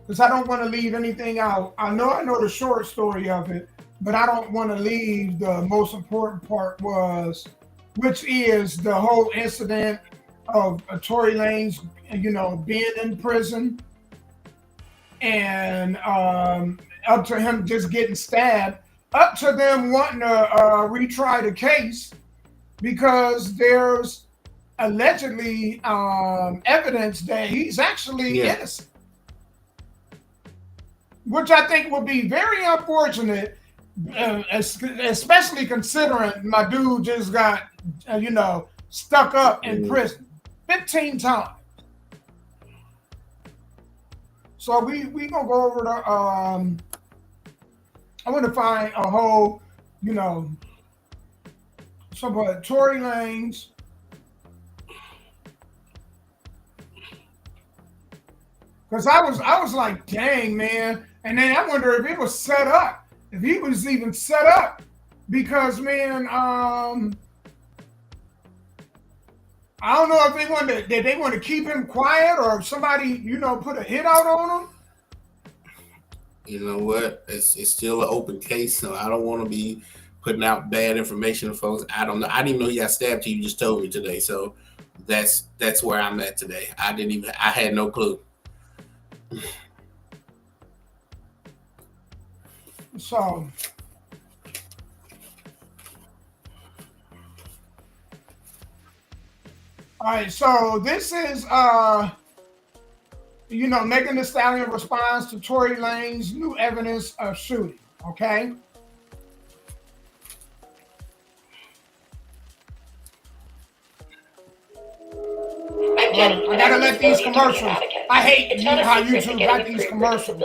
because I don't want to leave anything out. I know the short story of it, but I don't want to leave the most important part which is the whole incident of Tory Lanez, being in prison, and up to him just getting stabbed, up to them wanting to retry the case because there's allegedly evidence that he's actually innocent, which I think would be very unfortunate, especially considering my dude just got, stuck up in prison 15 times. So we gonna go over the I want to find a whole, some Tory Lanez, because I was like, dang, man. And then I wonder if it was set up, if he was even set up, because man, I don't know if they want to keep him quiet, or if somebody, put a hit out on him. You know what? It's still an open case, so I don't want to be putting out bad information to folks. I don't know. I didn't even know he got stabbed till you just told me today. So that's where I'm at today. I had no clue. So all right, so this is Megan Thee Stallion responds to Tory Lanez new evidence of shooting. Okay. I gotta let these commercials. I hate how YouTube got these commercials.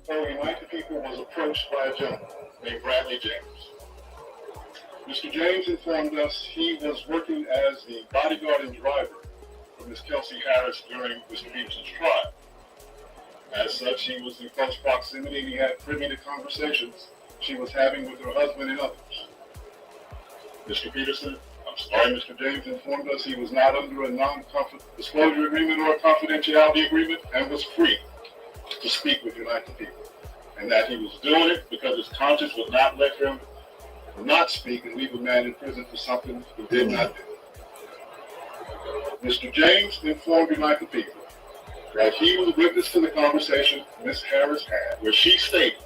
Following night, the people was approached by a gentleman named Bradley James. Mr. James informed us he was working as the bodyguard and driver for Miss Kelsey Harris during Mr. Peterson's trial. As such, he was in close proximity and he had privy to conversations she was having with her husband and others. Mr. Peterson I'm sorry, Mr. James informed us he was not under a non-disclosure agreement or a confidentiality agreement and was free to speak with Unite the People. And that he was doing it because his conscience would not let him not speak and leave a man in prison for something he did not do. Mr. James informed Unite the People that he was a witness to the conversation Ms. Harris had, where she stated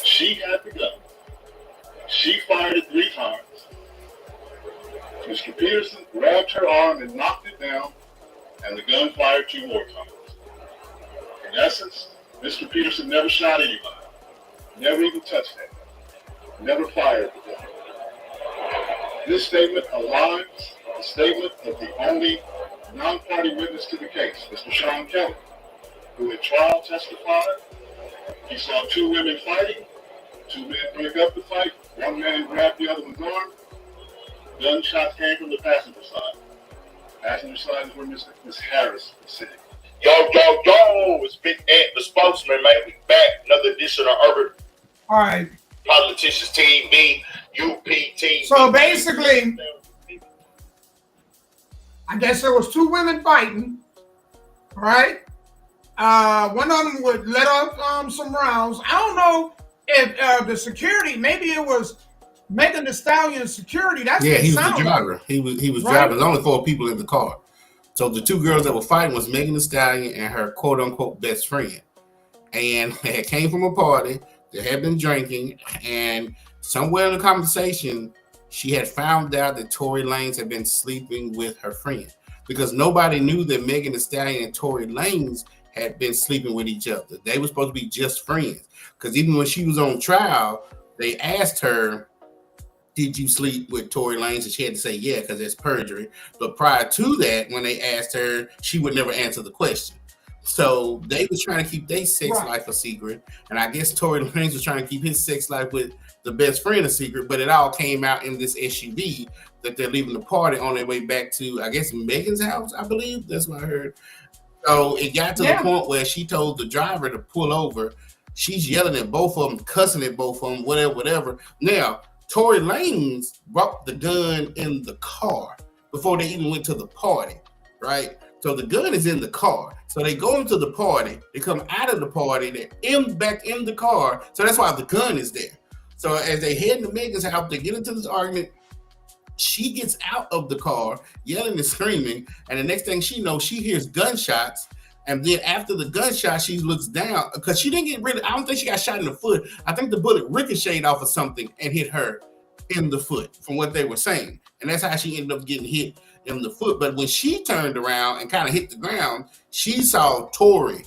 she had the gun. She fired it 3 times. Mr. Peterson grabbed her arm and knocked it down, and the gun fired 2 more times. In essence, Mr. Peterson never shot anybody, never even touched anyone, never fired the gun. This statement aligns with the statement of the only non-party witness to the case, Mr. Sean Kelly, who at trial testified he saw 2 women fighting, 2 men break up the fight, 1 man grabbed the other one's arm. Gunshots came from the passenger side. Passenger side is where Miss Harris was sitting. Yo, it's Big Ant, the spokesman, man. We back. Another edition of Urban All right. Politicians TV, UPT. So basically, I guess there was 2 women fighting, right? One of them would let off some rounds. I don't know if the security, maybe it was Megan Thee Stallion's security. That's he was the driver. driver. He was Right. driving. There's only 4 people in the car. So the 2 girls that were fighting was Megan Thee Stallion and her quote unquote best friend. And they had came from a party. They had been drinking, and somewhere in the conversation, she had found out that Tory Lanez had been sleeping with her friend, because nobody knew that Megan Thee Stallion and Tory Lanez had been sleeping with each other. They were supposed to be just friends, because even when she was on trial, they asked her, did you sleep with Tory Lanez? And she had to say yeah, because that's perjury. But prior to that, when they asked her, she would never answer the question. So they was trying to keep their sex life a secret. And I guess Tory Lanez was trying to keep his sex life with the best friend a secret, but it all came out in this SUV that they're leaving the party on their way back to, I guess, Megan's house, I believe. That's what I heard. So it got to the point where she told the driver to pull over. She's yelling at both of them, cussing at both of them, whatever. Now, Tory Lanez brought the gun in the car before they even went to the party, right? So the gun is in the car. So they go into the party, they come out of the party, they're back in the car. So that's why the gun is there. So as they head to Megan's house, they get into this argument. She gets out of the car, yelling and screaming. And the next thing she knows, she hears gunshots. And then after the gunshot, she looks down because she didn't get rid of, I don't think she got shot in the foot. I think the bullet ricocheted off of something and hit her in the foot, from what they were saying. And that's how she ended up getting hit in the foot. But when she turned around and kind of hit the ground, she saw Tory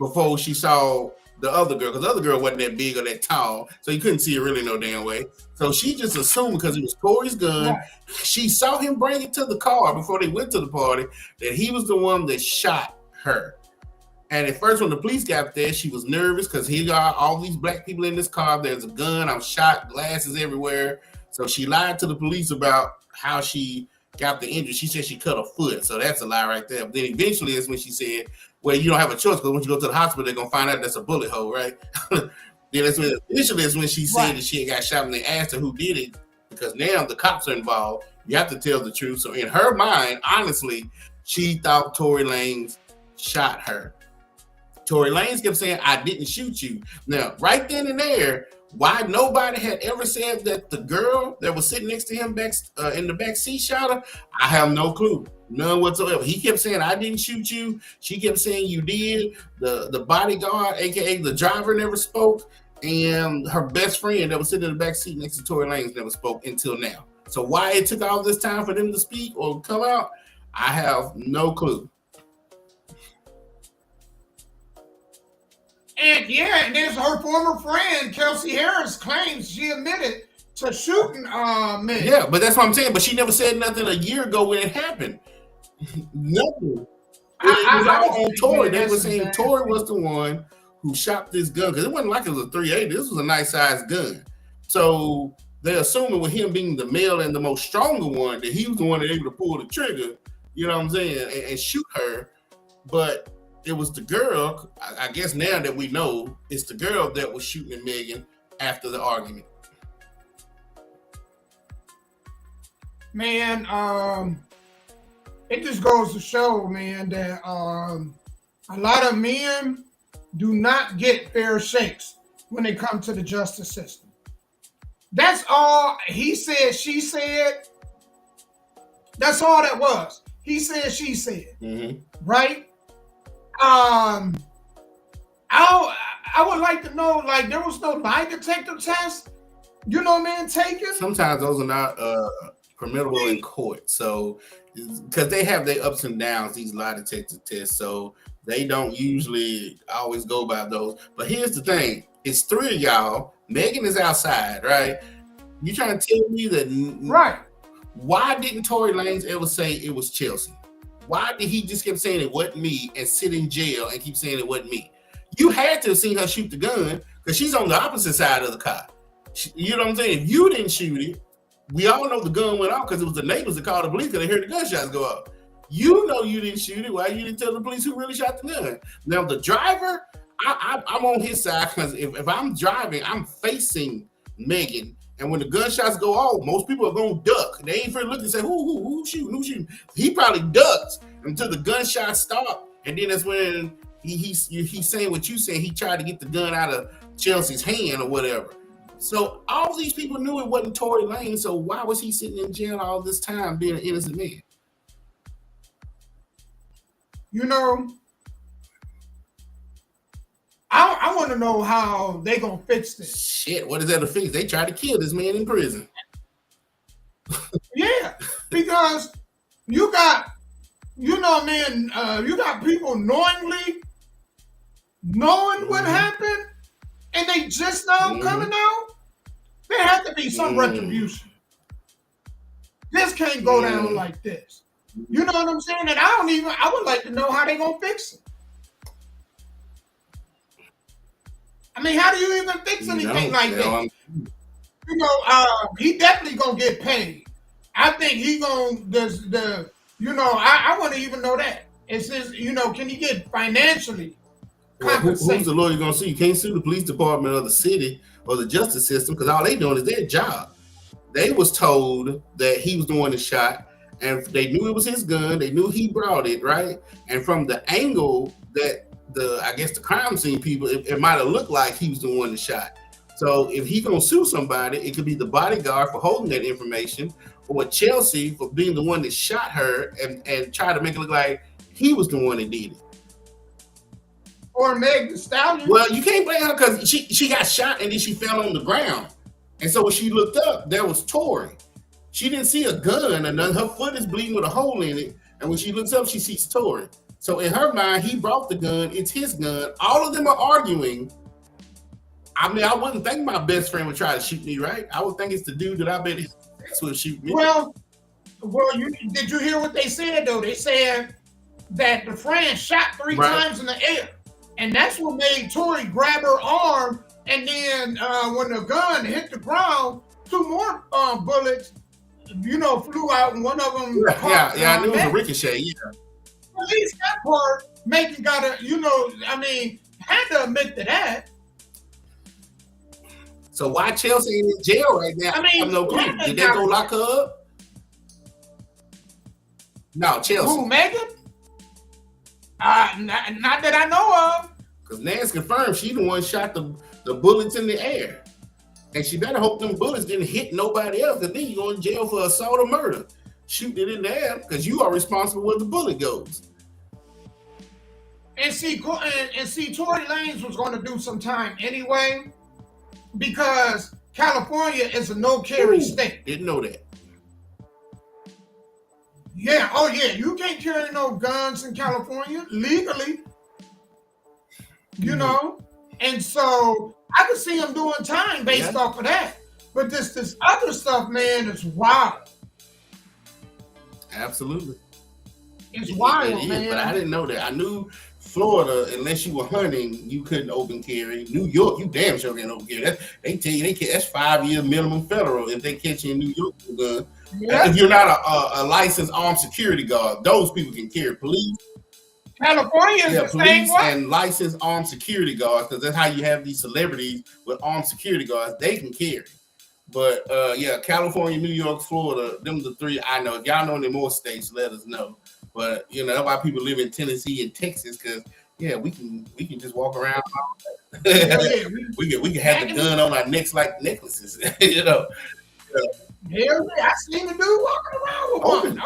before she saw the other girl, because the other girl wasn't that big or that tall, so you couldn't see her really no damn way. So she just assumed because it was Tory's gun, she saw him bring it to the car before they went to the party, that he was the one that shot her. And at first, when the police got there, she was nervous because he got all these black people in this car. There's a gun, I'm shot, glasses everywhere. So she lied to the police about how she got the injury. She said she cut her foot, so that's a lie right there. But then eventually is when she said, well, you don't have a choice, because when you go to the hospital, they're going to find out that's a bullet hole, right? Then that's when, initially is when she said that she had got shot, and they asked her who did it, because now the cops are involved. You have to tell the truth. So in her mind, honestly, she thought Tory Lanez shot her. Tory Lanez kept saying, I didn't shoot you. Now, right then and there, why nobody had ever said that the girl that was sitting next to him back in the back seat shot her, I have no clue. None whatsoever. He kept saying, I didn't shoot you. She kept saying you did. The bodyguard, aka the driver, never spoke. And her best friend that was sitting in the back seat next to Tory Lanez never spoke until now. So why it took all this time for them to speak or come out, I have no clue. And and there's her former friend, Kelsey Harris, claims she admitted to shooting men. Yeah, but that's what I'm saying. But she never said nothing a year ago when it happened. Nothing. It was all on Tory. They were saying Tory was the one who shot this gun, because it wasn't like it was a .380. This was a nice sized gun. So they're assuming with him being the male and the most stronger one, that he was the one that able to pull the trigger, you know what I'm saying, and shoot her. But it was the girl, I guess now that we know, it's the girl that was shooting at Megan after the argument. Man, it just goes to show, man, that a lot of men do not get fair shakes when they come to the justice system. That's all he said, she said. That's all that was. He said, she said. Right? I would like to know, like, there was no lie detector test, you know, man, taken. Sometimes those are not permissible in court. So, because they have their ups and downs, these lie detector tests. So they don't usually always go by those. But here's the thing: it's three of y'all. Megan is outside, right? You trying to tell me that? Right. Why didn't Tory Lanez ever say it was Chelsea? Why did he just keep saying it wasn't me and sit in jail and keep saying it wasn't me? You had to have seen her shoot the gun because she's on the opposite side of the car. You know what I'm saying? If you didn't shoot it, we all know the gun went off because it was the neighbors that called the police because they heard the gunshots go off. You know you didn't shoot it. Why you didn't tell the police who really shot the gun? Now, the driver, I'm on his side because if I'm driving, I'm facing Megan. And when the gunshots go off, most people are going to duck. They ain't finna look and say, who shooting, who shooting? He probably ducks until the gunshots stop. And then that's when he's saying what you said. He tried to get the gun out of Chelsea's hand or whatever. So all these people knew it wasn't Tory Lanez. So why was he sitting in jail all this time being an innocent man? You know, I want to know how they gonna fix this. Shit, what is that to fix? They tried to kill this man in prison. Yeah, because you got, you know, man, you got people knowing what happened, and they just now coming out. There had to be some retribution. This can't go down like this. You know what I'm saying? And I would like to know how they gonna fix it. I mean, how do you even fix anything like that? You know, he definitely gonna get paid. I think he gonna I want to even know that. It's just, you know, can he get financially compensated? Who's the lawyer gonna sue? You can't sue the police department or the city or the justice system because all they doing is their job. They was told that he was the one that shot, and they knew it was his gun. They knew he brought it, right? And from the angle that the crime scene people, it might have looked like he was the one that shot. So if he gonna sue somebody, it could be the bodyguard for holding that information, or Chelsea for being the one that shot her and try to make it look like he was the one that did it. Or Meg Thee Stallion. Well, you can't blame her because she got shot and then she fell on the ground. And so when she looked up, there was Tory. She didn't see a gun, and her foot is bleeding with a hole in it. And when she looks up, she sees Tory. So in her mind, he brought the gun. It's his gun. All of them are arguing. I mean, I wouldn't think my best friend would try to shoot me, right? I would think it's the dude that I bet his ex would shoot me. Well, did you hear what they said, though? They said that the friend shot three times in the air. And that's what made Tory grab her arm. And then when the gun hit the ground, two more bullets, you know, flew out, and one of them. I knew it was a ricochet. Yeah. At least that part, Megan got to, you know, I mean, had to admit to that. So why Chelsea in jail right now? I have no clue. Did they go lock her up? No, Chelsea. Who, Megan? Not that I know of. Because Nance confirmed she the one shot the bullets in the air. And she better hope them bullets didn't hit nobody else, because then you go in jail for assault or murder. Shoot it in the air because you are responsible where the bullet goes. And see, Tory Lanez was going to do some time anyway, because California is a no-carry state. Didn't know that. Yeah, oh yeah, you can't carry no guns in California legally. You know? And so I could see him doing time based off of that. But this other stuff, man, is wild. Absolutely. It's wild, man. But I didn't know that. I knew Florida, unless you were hunting, you couldn't open carry. New York, you damn sure can't open carry. They tell you that's 5-year minimum federal if they catch you in New York with a gun. Yeah. If you're not a licensed armed security guard, those people can carry. Police. California is the police same way. And licensed armed security guards, because that's how you have these celebrities with armed security guards. They can carry. But yeah, California, New York, Florida, them the three I know. If y'all know any more states, let us know. But you know, that's why people live in Tennessee and Texas, because yeah, we can just walk around. Yeah, we can have the gun on our necks like necklaces, you know. Hell yeah, I seen the dude walking around with one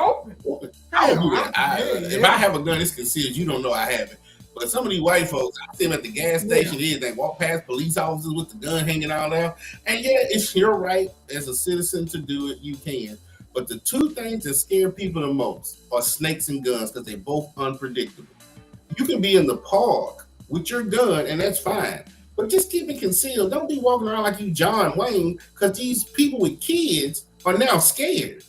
open. I don't do that. If I have a gun, it's concealed. You don't know I have it. But some of these white folks, I see them at the gas station, they walk past police officers with the gun hanging out there. And yeah, it's your right as a citizen to do it. You can. But the two things that scare people the most are snakes and guns, because they're both unpredictable. You can be in the park with your gun, and that's fine. But just keep it concealed. Don't be walking around like you John Wayne, because these people with kids are now scared.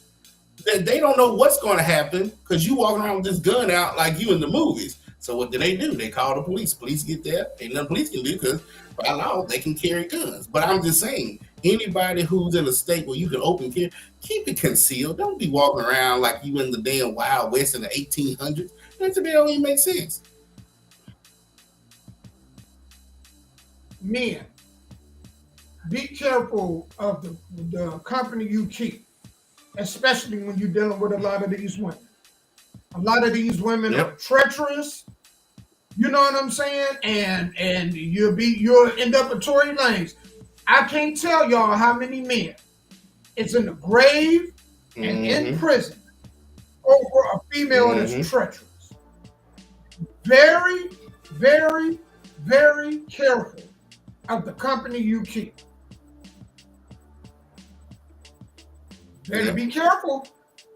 They don't know what's going to happen because you walking around with this gun out like you in the movies. So what do? They call the police. Police get there. Ain't nothing police can do, because by law they can carry guns. But I'm just saying, anybody who's in a state where you can open carry, keep it concealed. Don't be walking around like you in the damn Wild West in the 1800s. That to me don't even make sense. Men, be careful of the company you keep, especially when you're dealing with a lot of these women. A lot of these women are treacherous. You know what I'm saying? And you'll end up with Tory Lanez. I can't tell y'all how many men it's in the grave and in prison over a female that's treacherous. Very, very, very careful of the company you keep. Better be careful,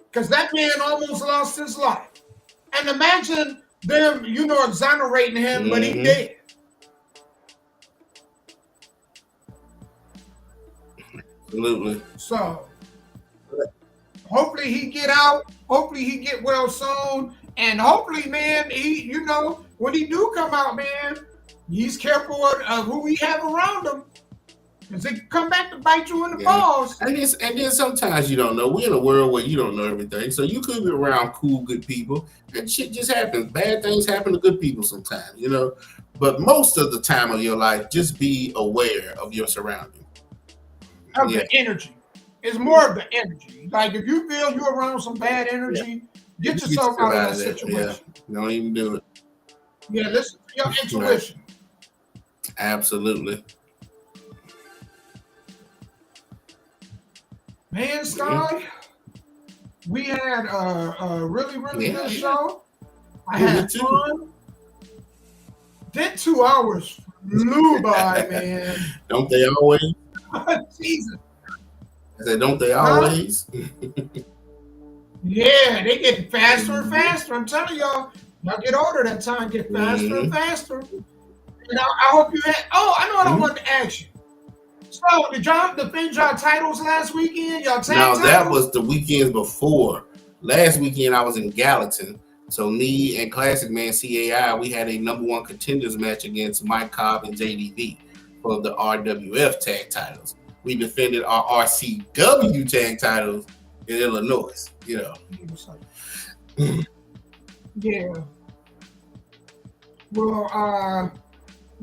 because that man almost lost his life. And imagine them, exonerating him, but he dead. Absolutely. So, hopefully he get out. Hopefully he get well soon. And hopefully, man, he, when he do come out, man, he's careful of who he have around him. Because they can come back to bite you in the balls. And then sometimes you don't know. We're in a world where you don't know everything. So you could be around cool, good people. And shit just happens. Bad things happen to good people sometimes, But most of the time of your life, just be aware of your surroundings. Of the energy. It's more of the energy. Like, if you feel you're around some bad energy, get yourself out of that situation. Yeah. Don't even do it. Yeah, listen to your intuition. Right. Absolutely. Man, Sky, we had a really, really good show. I had fun. That 2 hours flew by, man. Don't they always? Jesus. I said, don't they always? Yeah, they get faster and faster. I'm telling y'all get older, that time get faster and faster. And I hope you had, I know what I wanted to ask you. So, did y'all defend y'all titles last weekend? Y'all tag titles? That was the weekend before. Last weekend, I was in Gallatin. So, me and Classic Man CAI, we had a #1 contenders match against Mike Cobb and JDB for the RWF tag titles. We defended our RCW tag titles in Illinois, Yeah.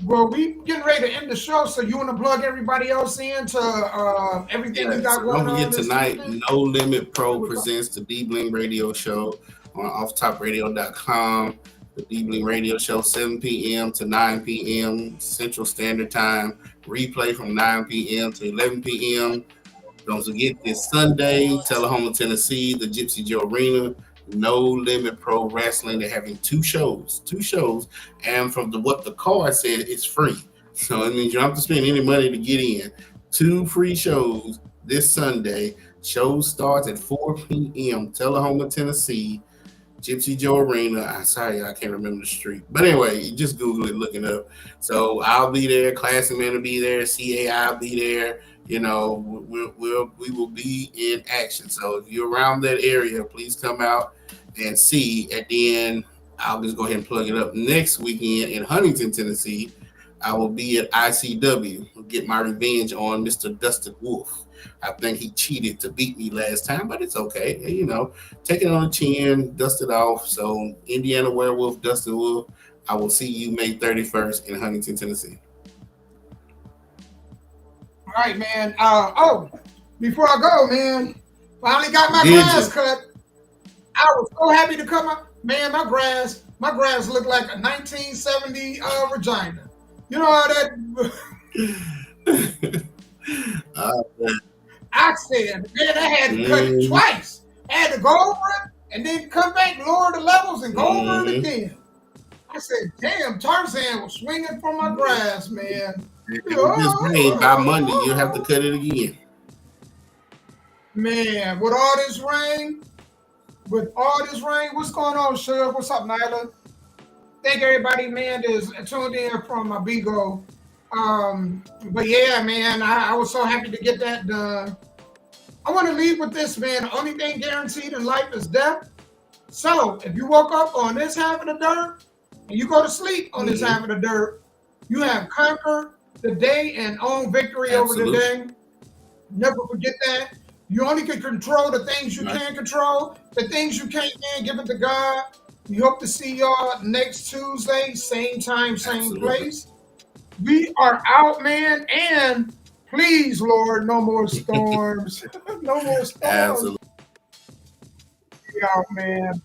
Well, we getting ready to end the show, so you want to plug everybody else in to everything you got going on? Don't forget tonight, No Limit Pro presents the D-Bling Radio Show on offtopradio.com. The D-Bling Radio Show, 7 p.m. to 9 p.m. Central Standard Time. Replay from 9 p.m. to 11 p.m. Don't forget this Sunday, Tullahoma, Tennessee, the Gypsy Joe Arena. No Limit Pro Wrestling. They're having two shows, and from what the card said, it's free. So it means you don't have to spend any money to get in. 2 free shows this Sunday. Show starts at 4 p.m. Tullahoma, Tennessee, Gypsy Joe Arena. I'm sorry, I can't remember the street, but anyway, you just Google it, look it up. So I'll be there. Classic Man will be there. CAI will be there. We will be in action. So if you're around that area, please come out and see. At the end, I'll just go ahead and plug it up. Next weekend in Huntington, Tennessee, I will be at ICW. I'll get my revenge on Mr. Dustin Wolf. I think he cheated to beat me last time, but it's okay. Take it on the chin, dust it off. So Indiana Werewolf, Dustin Wolf, I will see you May 31st in Huntington, Tennessee. All right, man. before I go, man, finally got my Did grass you? cut. I was so happy to cut my grass. My grass looked like a 1970 Regina. You know how that. I said, man, I had to cut it twice. I had to go over it and then come back, lower the levels, and go over it again. I said, damn, Tarzan was swinging for my grass, man. This rain by Monday, you'll have to cut it again. Man, with all this rain, what's going on, Shug? What's up, Nyla? Thank everybody, man, that's tuned in from my Bigo. But yeah, man, I was so happy to get that done. I want to leave with this, man. The only thing guaranteed in life is death. So if you woke up on this half of the dirt and you go to sleep on this half of the dirt, you have conquered the day and own victory over the day. Never forget that. You only can control the things you can control. The things you can't, man, give it to God. We hope to see y'all next Tuesday, same time, same place. We are out, man, and please, Lord, no more storms. No more storms. Absolutely. Yeah, man.